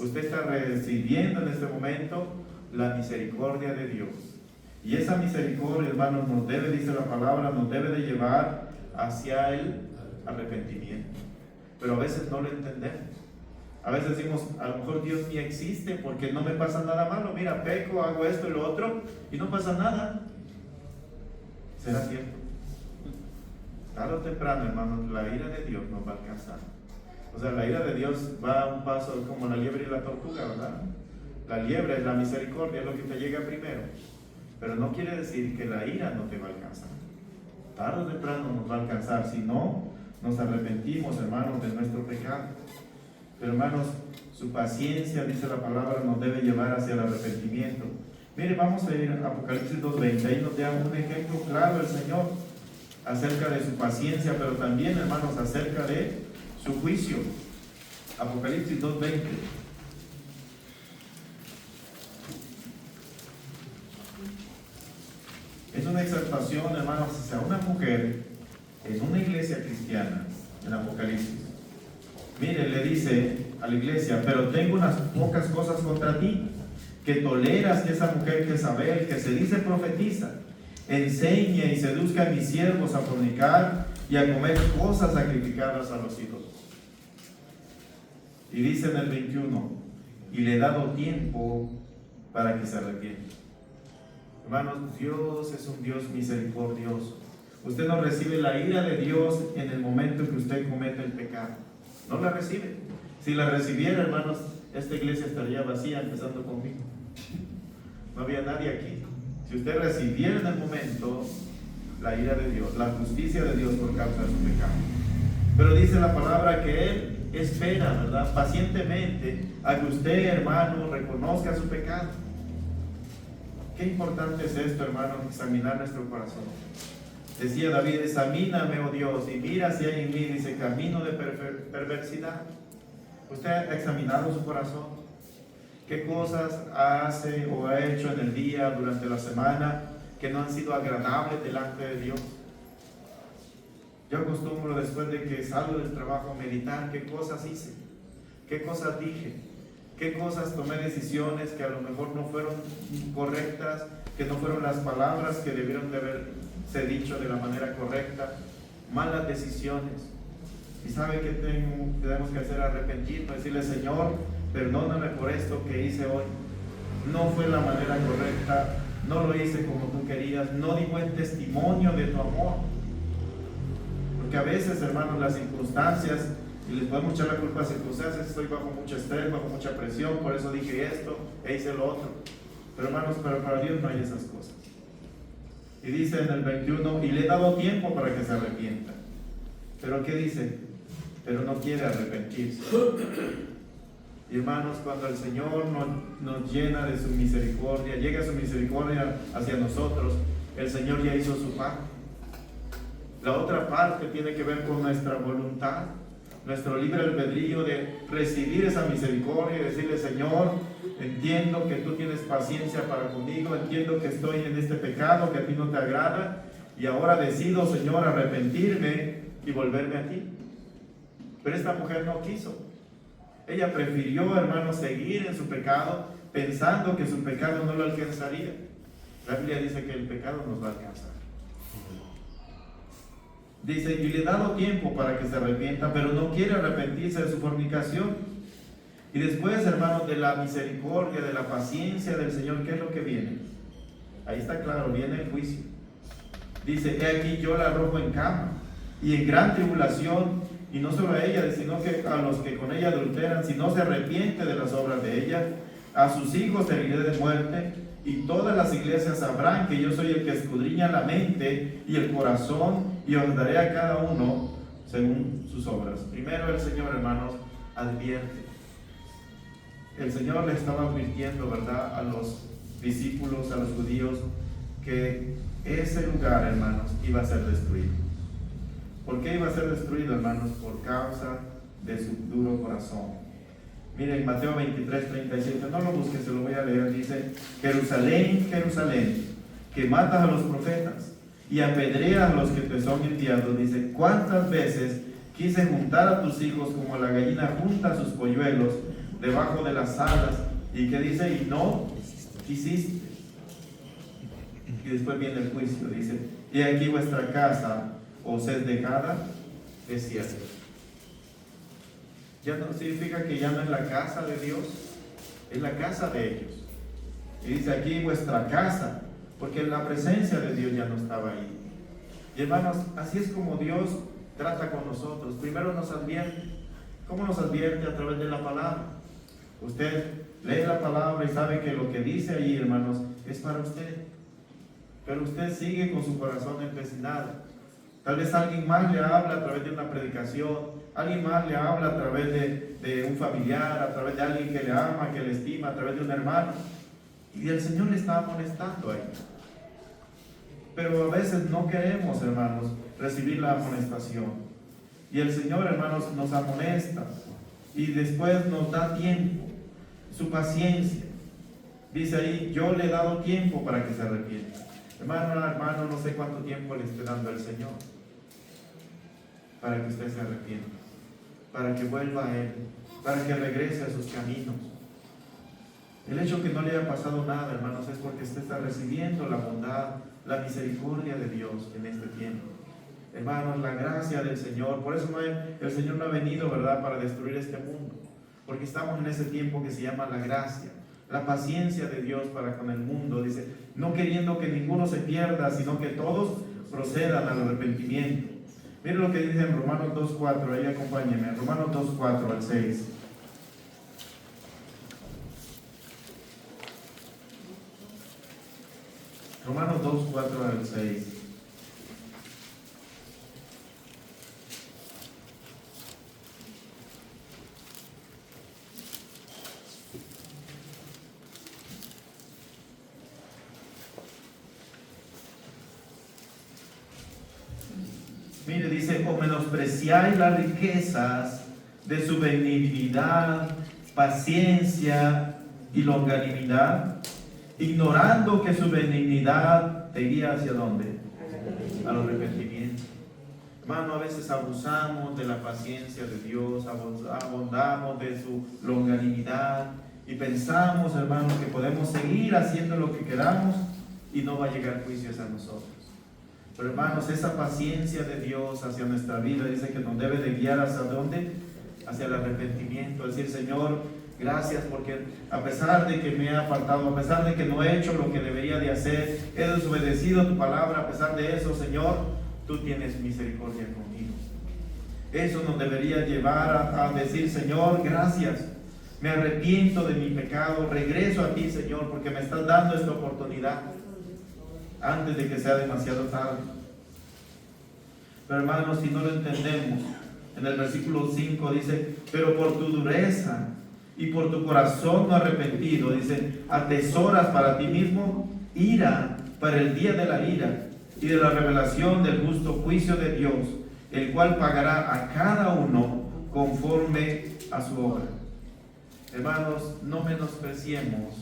Usted está recibiendo en este momento la misericordia de Dios. Y esa misericordia, hermanos, nos debe, dice la palabra, nos debe de llevar hacia el arrepentimiento. Pero a veces no lo entendemos. A veces decimos, a lo mejor Dios ni existe porque no me pasa nada malo. Mira, peco, hago esto y lo otro y no pasa nada. ¿Será cierto? Tarde o temprano, hermanos, la ira de Dios nos va a alcanzar. O sea, la ira de Dios va a un paso como la liebre y la tortuga, ¿verdad? La liebre es la misericordia, es lo que te llega primero. Pero no quiere decir que la ira no te va a alcanzar. Tarde o temprano nos va a alcanzar si no nos arrepentimos, hermanos, de nuestro pecado. Pero hermanos, su paciencia, dice la palabra, nos debe llevar hacia el arrepentimiento. Mire, vamos a ir a Apocalipsis 2:20. Ahí nos da un ejemplo claro el Señor acerca de su paciencia, pero también, hermanos, acerca de su juicio. Apocalipsis 2:20. Es una exhortación, hermanos, hacia una mujer en una iglesia cristiana, en Apocalipsis. Mire, le dice a la iglesia, pero tengo unas pocas cosas contra ti, que toleras que esa mujer Jezabel, que se dice profetiza, enseñe y seduzca a mis siervos a fornicar y a comer cosas sacrificadas a los ídolos. Y dice en el 21, y le he dado tiempo para que se arrepienta. Hermanos, Dios es un Dios misericordioso. Usted no recibe la ira de Dios en el momento en que usted comete el pecado. No la recibe. Si la recibiera, hermanos, esta iglesia estaría vacía, empezando conmigo. No había nadie aquí. Si usted recibiera en el momento la ira de Dios, la justicia de Dios por causa de su pecado. Pero dice la palabra que Él espera, ¿verdad?, pacientemente a que usted, hermano, reconozca su pecado. Qué importante es esto, hermano, examinar nuestro corazón. Decía David, examíname, oh Dios, y mira si hay en mí, dice, camino de perversidad. ¿Usted ha examinado su corazón? ¿Qué cosas hace o ha hecho en el día, durante la semana, que no han sido agradables delante de Dios? Yo acostumbro, después de que salgo del trabajo, meditar qué cosas hice, qué cosas dije, qué cosas tomé decisiones que a lo mejor no fueron correctas, que no fueron las palabras que debieron de haberse dicho de la manera correcta, malas decisiones. ¿Y sabe qué tenemos que hacer? Arrepentirnos, decirle, Señor, perdóname por esto que hice hoy. No fue la manera correcta, no lo hice como tú querías, no di buen testimonio de tu amor. Porque a veces, hermanos, las circunstancias, y les podemos echar la culpa a las circunstancias, estoy bajo mucho estrés, bajo mucha presión, por eso dije esto e hice lo otro. Pero hermanos, para Dios no hay esas cosas. Y dice en el 21, y le he dado tiempo para que se arrepienta. ¿Pero qué dice? Pero no quiere arrepentirse. Y hermanos, cuando el Señor nos llena de su misericordia, llega su misericordia hacia nosotros, el Señor ya hizo su parte. La otra parte tiene que ver con nuestra voluntad, nuestro libre albedrío de recibir esa misericordia y decirle, Señor, entiendo que tú tienes paciencia para conmigo, entiendo que estoy en este pecado que a ti no te agrada, y ahora decido, Señor, arrepentirme y volverme a ti. Pero esta mujer no quiso. Ella prefirió, hermano, seguir en su pecado, pensando que su pecado no lo alcanzaría. La Biblia dice que el pecado nos va a alcanzar. Dice, y le he dado tiempo para que se arrepienta, pero no quiere arrepentirse de su fornicación. Y después, hermanos, de la misericordia, de la paciencia del Señor, ¿qué es lo que viene? Ahí está claro, viene el juicio. Dice, he aquí yo la arrojo en cama, y en gran tribulación, y no solo a ella, sino que a los que con ella adulteran, si no se arrepiente de las obras de ella, a sus hijos heriré de muerte, y todas las iglesias sabrán que yo soy el que escudriña la mente y el corazón, y os daré a cada uno según sus obras. Primero el Señor, hermanos, advierte. El Señor le estaba advirtiendo, ¿verdad?, a los discípulos, a los judíos, que ese lugar, hermanos, iba a ser destruido. ¿Por qué iba a ser destruido, hermanos? Por causa de su duro corazón. Miren, Mateo 23, 37, no lo busquen, se lo voy a leer. Dice, Jerusalén, Jerusalén, que matas a los profetas y apedreas a los que te son enviados. Dice, ¿cuántas veces quise juntar a tus hijos como la gallina junta sus polluelos debajo de las alas? ¿Y qué dice? Y no quisiste. Y después viene el juicio, dice, y aquí vuestra casa os es dejada desierta. Ya no significa que ya no es la casa de Dios, es la casa de ellos. Y dice aquí vuestra casa, porque la presencia de Dios ya no estaba ahí. Y hermanos, así es como Dios trata con nosotros. Primero nos advierte. ¿Cómo nos advierte? A través de la palabra. Usted lee la palabra y sabe que lo que dice ahí, hermanos, es para usted. Pero usted sigue con su corazón empecinado. Tal vez alguien más le habla a través de una predicación, alguien más le habla a través de un familiar, a través de alguien que le ama, que le estima, a través de un hermano. Y el Señor le está amonestando ahí. Pero a veces no queremos, hermanos, recibir la amonestación. Y el Señor, hermanos, nos amonesta. Y después nos da tiempo, su paciencia. Dice ahí, yo le he dado tiempo para que se arrepienta. Hermano, no sé cuánto tiempo le esté dando el Señor para que usted se arrepienta, para que vuelva a Él, para que regrese a sus caminos. El hecho que no le haya pasado nada, hermanos, es porque usted está recibiendo la bondad, la misericordia de Dios en este tiempo. Hermanos, la gracia del Señor. Por eso el Señor no ha venido, ¿verdad?, para destruir este mundo. porque estamos en ese tiempo que se llama la gracia, la paciencia de Dios para con el mundo. Dice, no queriendo que ninguno se pierda, sino que todos procedan al arrepentimiento. Miren lo que dice en Romanos 2.4, ahí acompáñenme, Romanos 2.4 al 6. Romanos 2.4 al 6. Mire, dice, o menospreciáis las riquezas de su benignidad, paciencia y longanimidad, ignorando que su benignidad te guía hacia dónde? Al arrepentimiento. Hermano, a veces abusamos de la paciencia de Dios, abundamos de su longanimidad y pensamos, hermanos, que podemos seguir haciendo lo que queramos y no va a llegar juicio hacia nosotros. Pero hermanos, esa paciencia de Dios hacia nuestra vida dice que nos debe de guiar hacia dónde? Hacia el arrepentimiento. Decir, Señor, gracias porque a pesar de que me he apartado, a pesar de que no he hecho lo que debería de hacer, he desobedecido tu palabra, a pesar de eso, Señor, tú tienes misericordia conmigo. Eso nos debería llevar a decir, Señor, gracias, me arrepiento de mi pecado, regreso a ti, Señor, porque me estás dando esta oportunidad antes de que sea demasiado tarde. Pero hermanos, si no lo entendemos, en el versículo 5 dice, pero por tu dureza y por tu corazón no arrepentido, dice, atesoras para ti mismo ira para el día de la ira y de la revelación del justo juicio de Dios, el cual pagará a cada uno conforme a su obra. Hermanos, no menospreciemos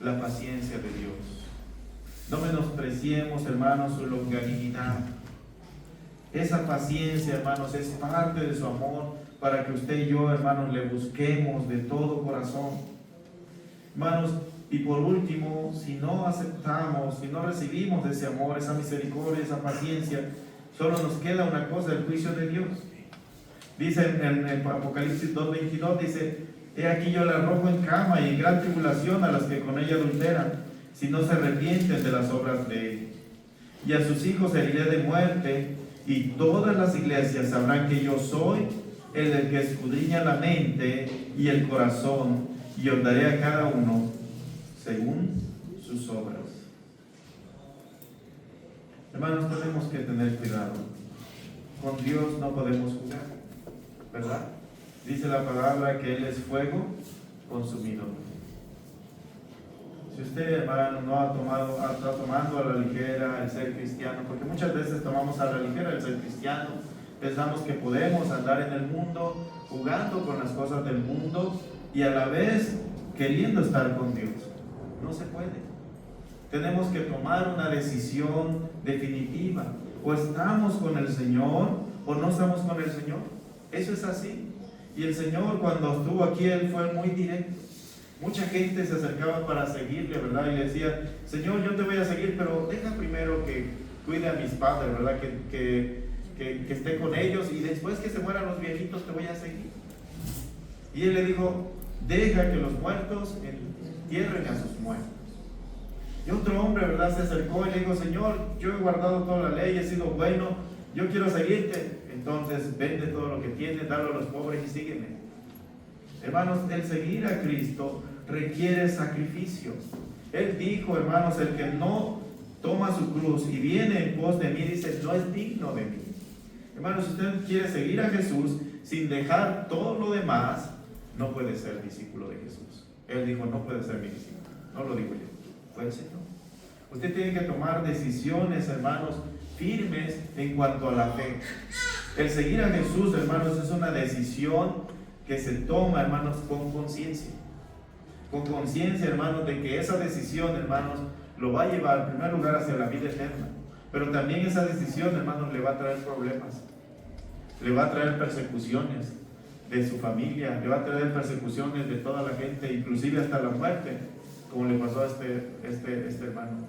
la paciencia de Dios. No menospreciemos, hermanos, su longanimidad. Esa paciencia, hermanos, es parte de su amor para que usted y yo, hermanos, le busquemos de todo corazón. Hermanos, y por último, si no aceptamos, si no recibimos ese amor, esa misericordia, esa paciencia, solo nos queda una cosa, el juicio de Dios. Dice en el Apocalipsis 2.22, dice, he aquí yo la arrojo en cama y en gran tribulación a las que con ella adulteran, si no se arrepienten de las obras de ella. Y a sus hijos heriré de muerte, y todas las iglesias sabrán que yo soy el que escudriña la mente y el corazón, y os daré a cada uno según sus obras. Hermanos, tenemos que tener cuidado. Con Dios no podemos jugar, ¿verdad? Dice la palabra que Él es fuego consumidor. Si usted, hermano, no está tomando a la ligera el ser cristiano, porque muchas veces tomamos a la ligera el ser cristiano, pensamos que podemos andar en el mundo jugando con las cosas del mundo y a la vez queriendo estar con Dios. No se puede. Tenemos que tomar una decisión definitiva. O estamos con el Señor o no estamos con el Señor. Eso es así. Y el Señor, cuando estuvo aquí, Él fue muy directo. Mucha gente se acercaba para seguirle, ¿verdad? Y le decía, Señor, yo te voy a seguir, pero deja primero que cuide a mis padres, ¿verdad? Que esté con ellos y después que se mueran los viejitos te voy a seguir. Y Él le dijo, deja que los muertos entierren a sus muertos. Y otro hombre, ¿verdad? Se acercó y le dijo, Señor, yo he guardado toda la ley, he sido bueno, yo quiero seguirte. Entonces vende todo lo que tienes, dalo a los pobres y sígueme. Hermanos, el seguir a Cristo requiere sacrificio. Él dijo, hermanos, el que no toma su cruz y viene en pos de mí, dice, no es digno de mí. Hermanos, si usted quiere seguir a Jesús sin dejar todo lo demás, no puede ser discípulo de Jesús. Él dijo, no puede ser mi discípulo. No lo digo yo, fue el Señor. Usted tiene que tomar decisiones, hermanos, firmes en cuanto a la fe. El seguir a Jesús, hermanos, es una decisión que se toma, hermanos, con conciencia. Con conciencia, hermanos, de que esa decisión, hermanos, lo va a llevar en primer lugar hacia la vida eterna. Pero también esa decisión, hermanos, le va a traer problemas. Le va a traer persecuciones de su familia, le va a traer persecuciones de toda la gente, inclusive hasta la muerte, como le pasó a este hermano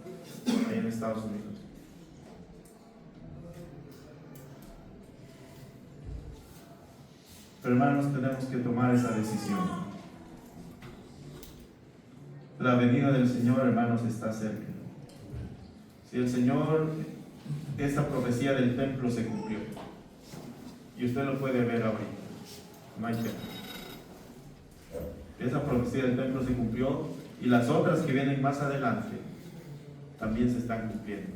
ahí en Estados Unidos. Pero hermanos, tenemos que tomar esa decisión. La venida del Señor, hermanos, está cerca. Si el Señor, esa profecía del templo se cumplió, y usted lo puede ver ahorita, no hay tema. Esa profecía del templo se cumplió, y las otras que vienen más adelante también se están cumpliendo.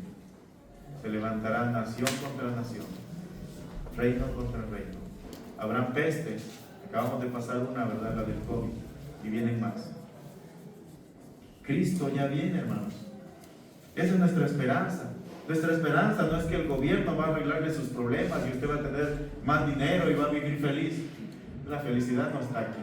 Se levantará nación contra nación, reino contra reino. Habrán pestes. Acabamos de pasar una, ¿verdad? La del COVID. Y vienen más. Cristo ya viene, hermanos. Esa es nuestra esperanza. Nuestra esperanza no es que el gobierno va a arreglarle sus problemas y usted va a tener más dinero y va a vivir feliz. La felicidad no está aquí.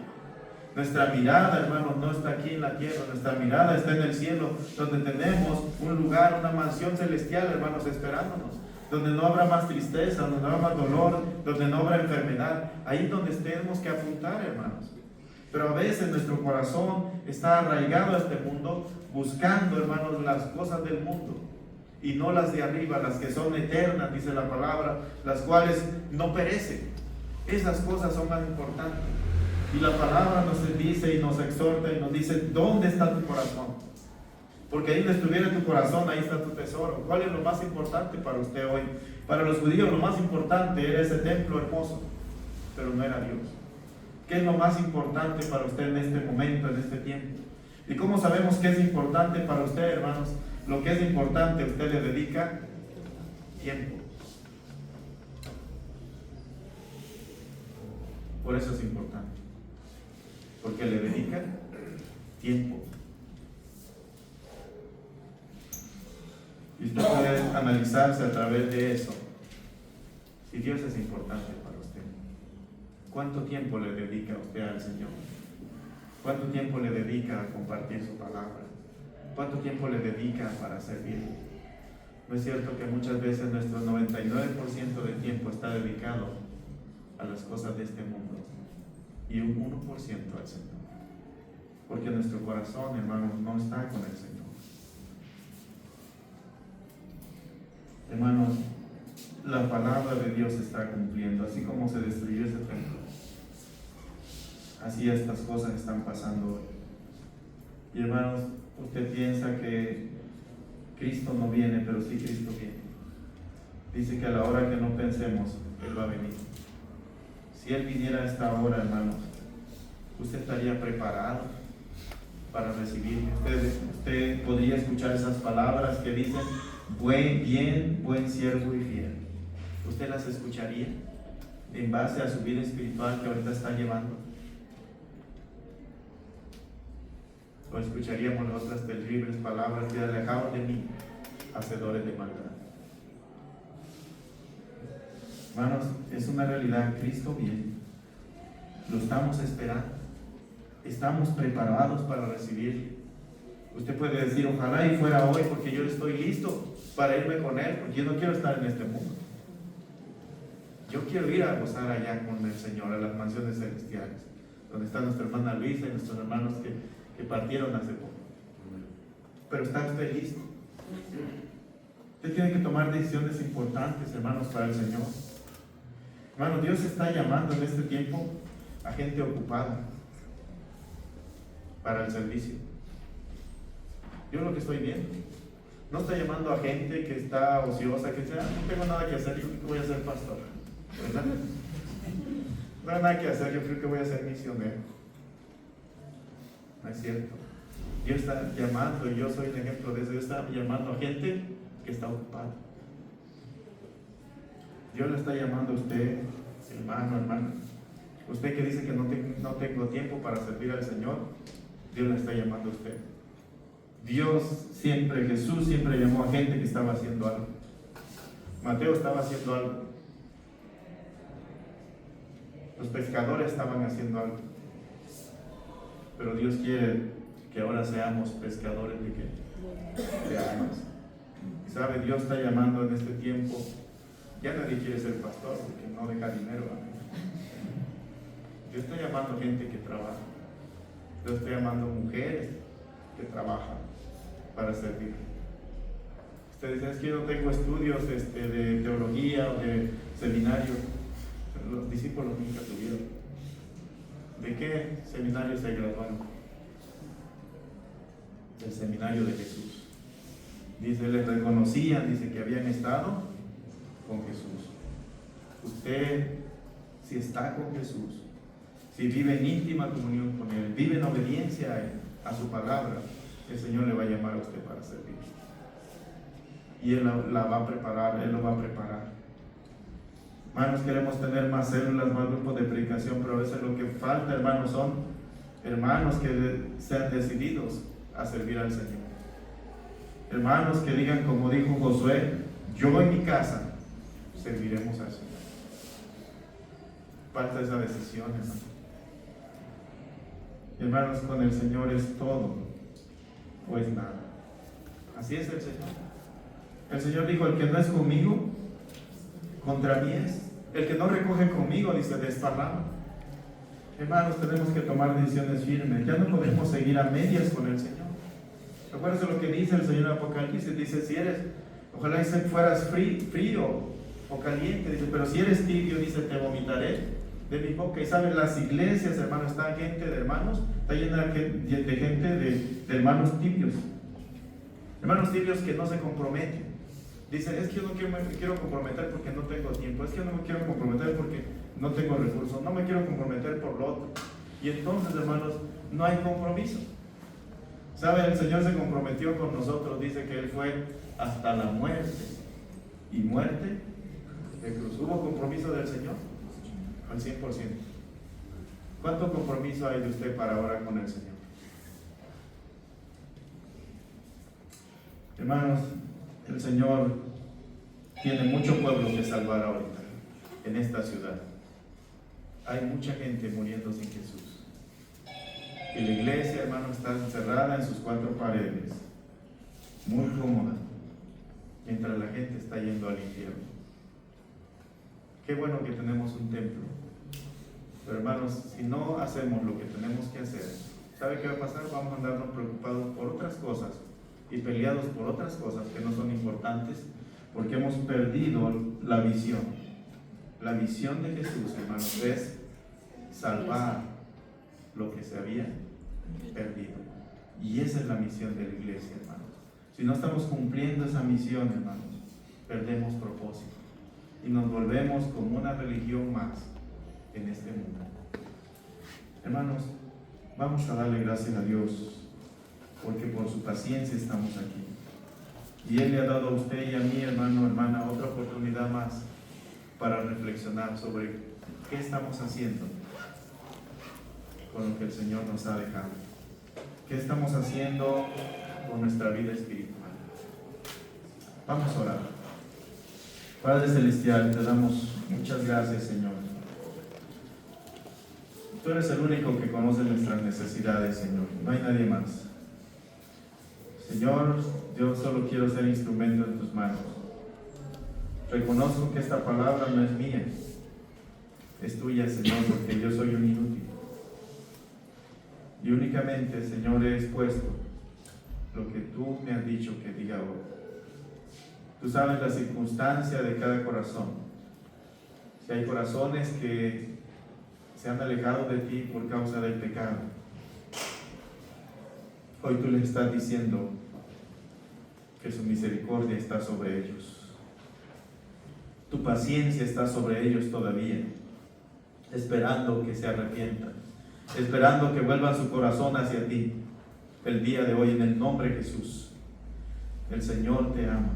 Nuestra mirada, hermanos, no está aquí en la tierra. Nuestra mirada está en el cielo, donde tenemos un lugar, una mansión celestial, hermanos, esperándonos. Donde no habrá más tristeza, donde no habrá más dolor, donde no habrá enfermedad. Ahí es donde tenemos que apuntar, hermanos. Pero a veces nuestro corazón está arraigado a este mundo, buscando, hermanos, las cosas del mundo y no las de arriba, las que son eternas, dice la palabra, las cuales no perecen. Esas cosas son más importantes. Y la palabra nos dice y nos exhorta y nos dice: ¿dónde está tu corazón? Porque ahí donde estuviera tu corazón, ahí está tu tesoro. ¿Cuál es lo más importante para usted hoy? Para los judíos lo más importante era ese templo hermoso, pero no era Dios. ¿Qué es lo más importante para usted en este momento, en este tiempo? ¿Y cómo sabemos qué es importante para usted, hermanos? Lo que es importante, usted le dedica tiempo. Por eso es importante. Porque le dedica tiempo. Y usted puede analizarse a través de eso. Si Dios es importante para usted, ¿cuánto tiempo le dedica usted al Señor? ¿Cuánto tiempo le dedica a compartir su palabra? ¿Cuánto tiempo le dedica para servir? ¿No es cierto que muchas veces nuestro 99% del tiempo está dedicado a las cosas de este mundo y un 1% al Señor? Porque nuestro corazón, hermanos, no está con el Señor. Hermanos, la palabra de Dios se está cumpliendo. Así como se destruyó ese templo, así estas cosas están pasando hoy. Y hermanos, usted piensa que Cristo no viene, pero sí Cristo viene. Dice que a la hora que no pensemos, Él va a venir. Si Él viniera a esta hora, hermanos, usted estaría preparado para recibirlo. Usted podría escuchar esas palabras que dicen: buen siervo y fiel. ¿Usted las escucharía en base a su vida espiritual que ahorita está llevando? ¿O escucharíamos las otras terribles palabras que alejaos de mí, hacedores de maldad? Hermanos, es una realidad. Cristo viene. Lo estamos esperando. Estamos preparados para recibir. Usted puede decir: ojalá y fuera hoy, porque yo estoy listo para irme con Él, porque yo no quiero estar en este mundo. Yo quiero ir a gozar allá con el Señor, a las mansiones celestiales, donde está nuestra hermana Luisa y nuestros hermanos que partieron hace poco. Pero ¿está usted listo? Usted tiene que tomar decisiones importantes, hermanos, para el Señor. Hermanos, Dios está llamando en este tiempo a gente ocupada para el servicio. Yo lo que estoy viendo, no está llamando a gente que está ociosa, que dice: no tengo nada que hacer, yo creo que voy a ser pastor, ¿verdad? No hay nada que hacer, yo creo que voy a ser misionero. No es cierto. Dios está llamando, y yo soy un ejemplo de eso. Dios está llamando a gente que está ocupada. Dios le está llamando a usted, hermano, hermana. Usted que dice que no tengo tiempo para servir al Señor, Dios le está llamando a usted. Jesús siempre llamó a gente que estaba haciendo algo. Mateo estaba haciendo algo. Los pescadores estaban haciendo algo. Pero Dios quiere que ahora seamos pescadores de ¿qué? De almas. Y sabe, Dios está llamando en este tiempo. Ya nadie quiere ser pastor porque no deja dinero. Dios está llamando gente que trabaja. Dios está llamando mujeres que trabajan para servir. Usted dice: es que yo no tengo estudios de teología o de seminario. Los discípulos nunca tuvieron. ¿De qué seminario se graduaron? Del seminario de Jesús. Dice, les reconocían, dice que habían estado con Jesús. Usted, si está con Jesús, si vive en íntima comunión con Él, vive en obediencia a Él, a su palabra, el Señor le va a llamar a usted para servir. Y Él la va a preparar, Él lo va a preparar. Hermanos, queremos tener más células, más grupos de predicación, pero a veces lo que falta, hermanos, son hermanos que sean decididos a servir al Señor. Hermanos que digan, como dijo Josué, yo en mi casa serviremos al Señor. Falta esa decisión, hermanos. Hermanos, con el Señor es todo o es nada. Así es el Señor. El Señor dijo, el que no es conmigo, contra mí es. El que no recoge conmigo, dice, desparrama. Hermanos, tenemos que tomar decisiones firmes. Ya no podemos seguir a medias con el Señor. Recuerda lo que dice el Señor en Apocalipsis. Dice, si eres, ojalá fueras frío o caliente, dice, pero si eres tibio, dice, te vomitaré de mi boca. Y saben, las iglesias, hermanos, está gente de hermanos, está llena de gente de hermanos tibios. Hermanos tibios que no se comprometen. Dicen, es que yo no me quiero comprometer porque no tengo tiempo, es que yo no me quiero comprometer porque no tengo recursos, no me quiero comprometer por lo otro. Y entonces, hermanos, no hay compromiso. ¿Sabe? El Señor se comprometió con nosotros, dice que Él fue hasta la muerte. Y muerte de cruz. ¿Hubo compromiso del Señor? Al 100%. ¿Cuánto compromiso hay de usted para ahora con el Señor? Hermanos, el Señor tiene mucho pueblo que salvar ahorita en esta ciudad. Hay mucha gente muriendo sin Jesús. Y la iglesia, hermano, está encerrada en sus cuatro paredes, muy cómoda, mientras la gente está yendo al infierno. Qué bueno que tenemos un templo. Pero hermanos, si no hacemos lo que tenemos que hacer, ¿sabe qué va a pasar? Vamos a andarnos preocupados por otras cosas y peleados por otras cosas que no son importantes, porque hemos perdido la visión. La visión de Jesús, hermanos, es salvar lo que se había perdido. Y esa es la misión de la iglesia, hermanos. Si no estamos cumpliendo esa misión, hermanos, perdemos propósito y nos volvemos como una religión más en este mundo. Hermanos, vamos a darle gracias a Dios porque por su paciencia estamos aquí. Y Él le ha dado a usted y a mí, hermano, hermana, otra oportunidad más para reflexionar sobre qué estamos haciendo con lo que el Señor nos ha dejado. ¿Qué estamos haciendo con nuestra vida espiritual? Vamos a orar. Padre Celestial, te damos muchas gracias, Señor. Tú eres el único que conoce nuestras necesidades, Señor. No hay nadie más. Señor, yo solo quiero ser instrumento en tus manos. Reconozco que esta palabra no es mía, es tuya, Señor, porque yo soy un inútil. Y únicamente, Señor, he expuesto lo que tú me has dicho que diga hoy. Tú sabes la circunstancia de cada corazón. Si hay corazones que se han alejado de ti por causa del pecado, hoy tú les estás diciendo que su misericordia está sobre ellos. Tu paciencia está sobre ellos todavía, esperando que se arrepientan, esperando que vuelvan su corazón hacia ti. El día de hoy, en el nombre de Jesús, el Señor te ama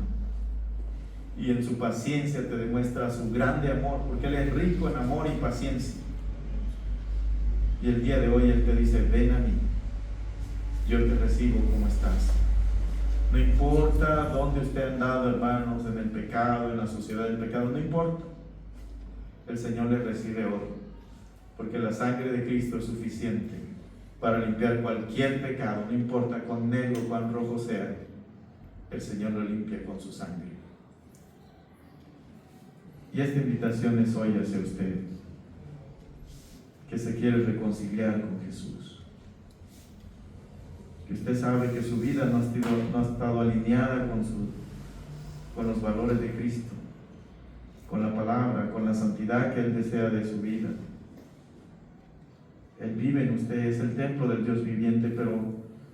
y en su paciencia te demuestra su grande amor, porque Él es rico en amor y paciencia. Y el día de hoy Él te dice, ven a mí, yo te recibo como estás. No importa dónde usted ha andado, hermanos, en el pecado, en la sociedad del pecado, no importa. El Señor le recibe hoy, porque la sangre de Cristo es suficiente para limpiar cualquier pecado, no importa cuán negro, cuán rojo sea, el Señor lo limpia con su sangre. Y esta invitación es hoy hacia usted, que se quiere reconciliar con Jesús. Que usted sabe que su vida no ha estado alineada con los valores de Cristo, con la palabra, con la santidad que Él desea de su vida. Él vive en usted, es el templo del Dios viviente, pero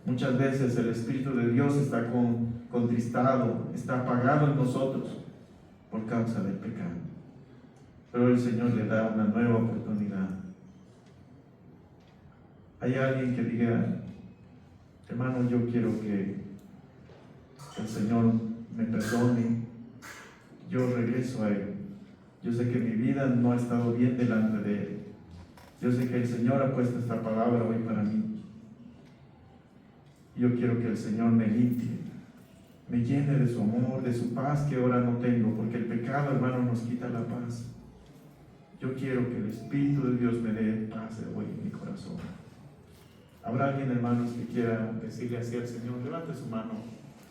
muchas veces el Espíritu de Dios está contristado, está apagado en nosotros por causa del pecado. Pero el Señor le da una nueva oportunidad. Hay alguien que diga: hermano, yo quiero que el Señor me perdone, yo regreso a Él. Yo sé que mi vida no ha estado bien delante de Él. Yo sé que el Señor ha puesto esta palabra hoy para mí. Yo quiero que el Señor me limpie, me llene de su amor, de su paz que ahora no tengo, porque el pecado, hermano, nos quita la paz. Yo quiero que el Espíritu de Dios me dé paz hoy en mi corazón. ¿Habrá alguien, hermanos, que quiera decirle así al Señor? Levante su mano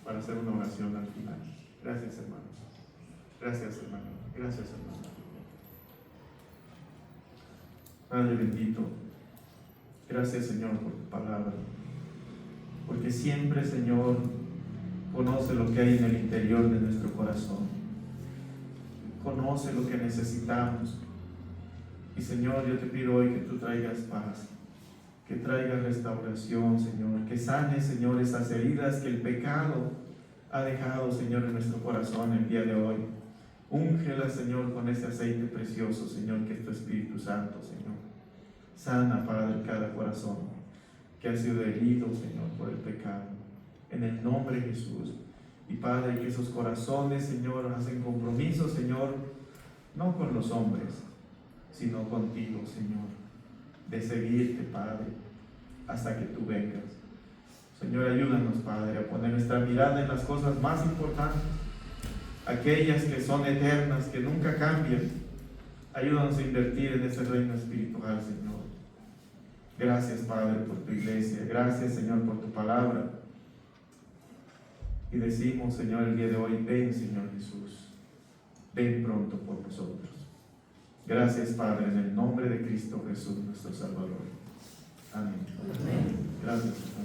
para hacer una oración al final. Gracias, hermanos. Gracias, hermano. Gracias, hermano. Padre bendito, gracias, Señor, por tu palabra. Porque siempre, Señor, conoce lo que hay en el interior de nuestro corazón. Conoce lo que necesitamos. Y, Señor, yo te pido hoy que tú traigas paz, que traigas restauración, Señor, que sane, Señor, esas heridas que el pecado ha dejado, Señor, en nuestro corazón el día de hoy. Úngela, Señor, con ese aceite precioso, Señor, que es tu Espíritu Santo, Señor. Sana, Padre, cada corazón que ha sido herido, Señor, por el pecado, en el nombre de Jesús. Y, Padre, que esos corazones, Señor, hacen compromiso, Señor, no con los hombres, sino contigo, Señor, de seguirte, Padre, hasta que tú vengas. Señor, ayúdanos, Padre, a poner nuestra mirada en las cosas más importantes, aquellas que son eternas, que nunca cambian. Ayúdanos a invertir en ese reino espiritual, Señor. Gracias, Padre, por tu iglesia. Gracias, Señor, por tu palabra. Y decimos, Señor, el día de hoy: ven, Señor Jesús, ven pronto por nosotros. Gracias, Padre, en el nombre de Cristo Jesús, nuestro Salvador. Amén. Amén. Gracias.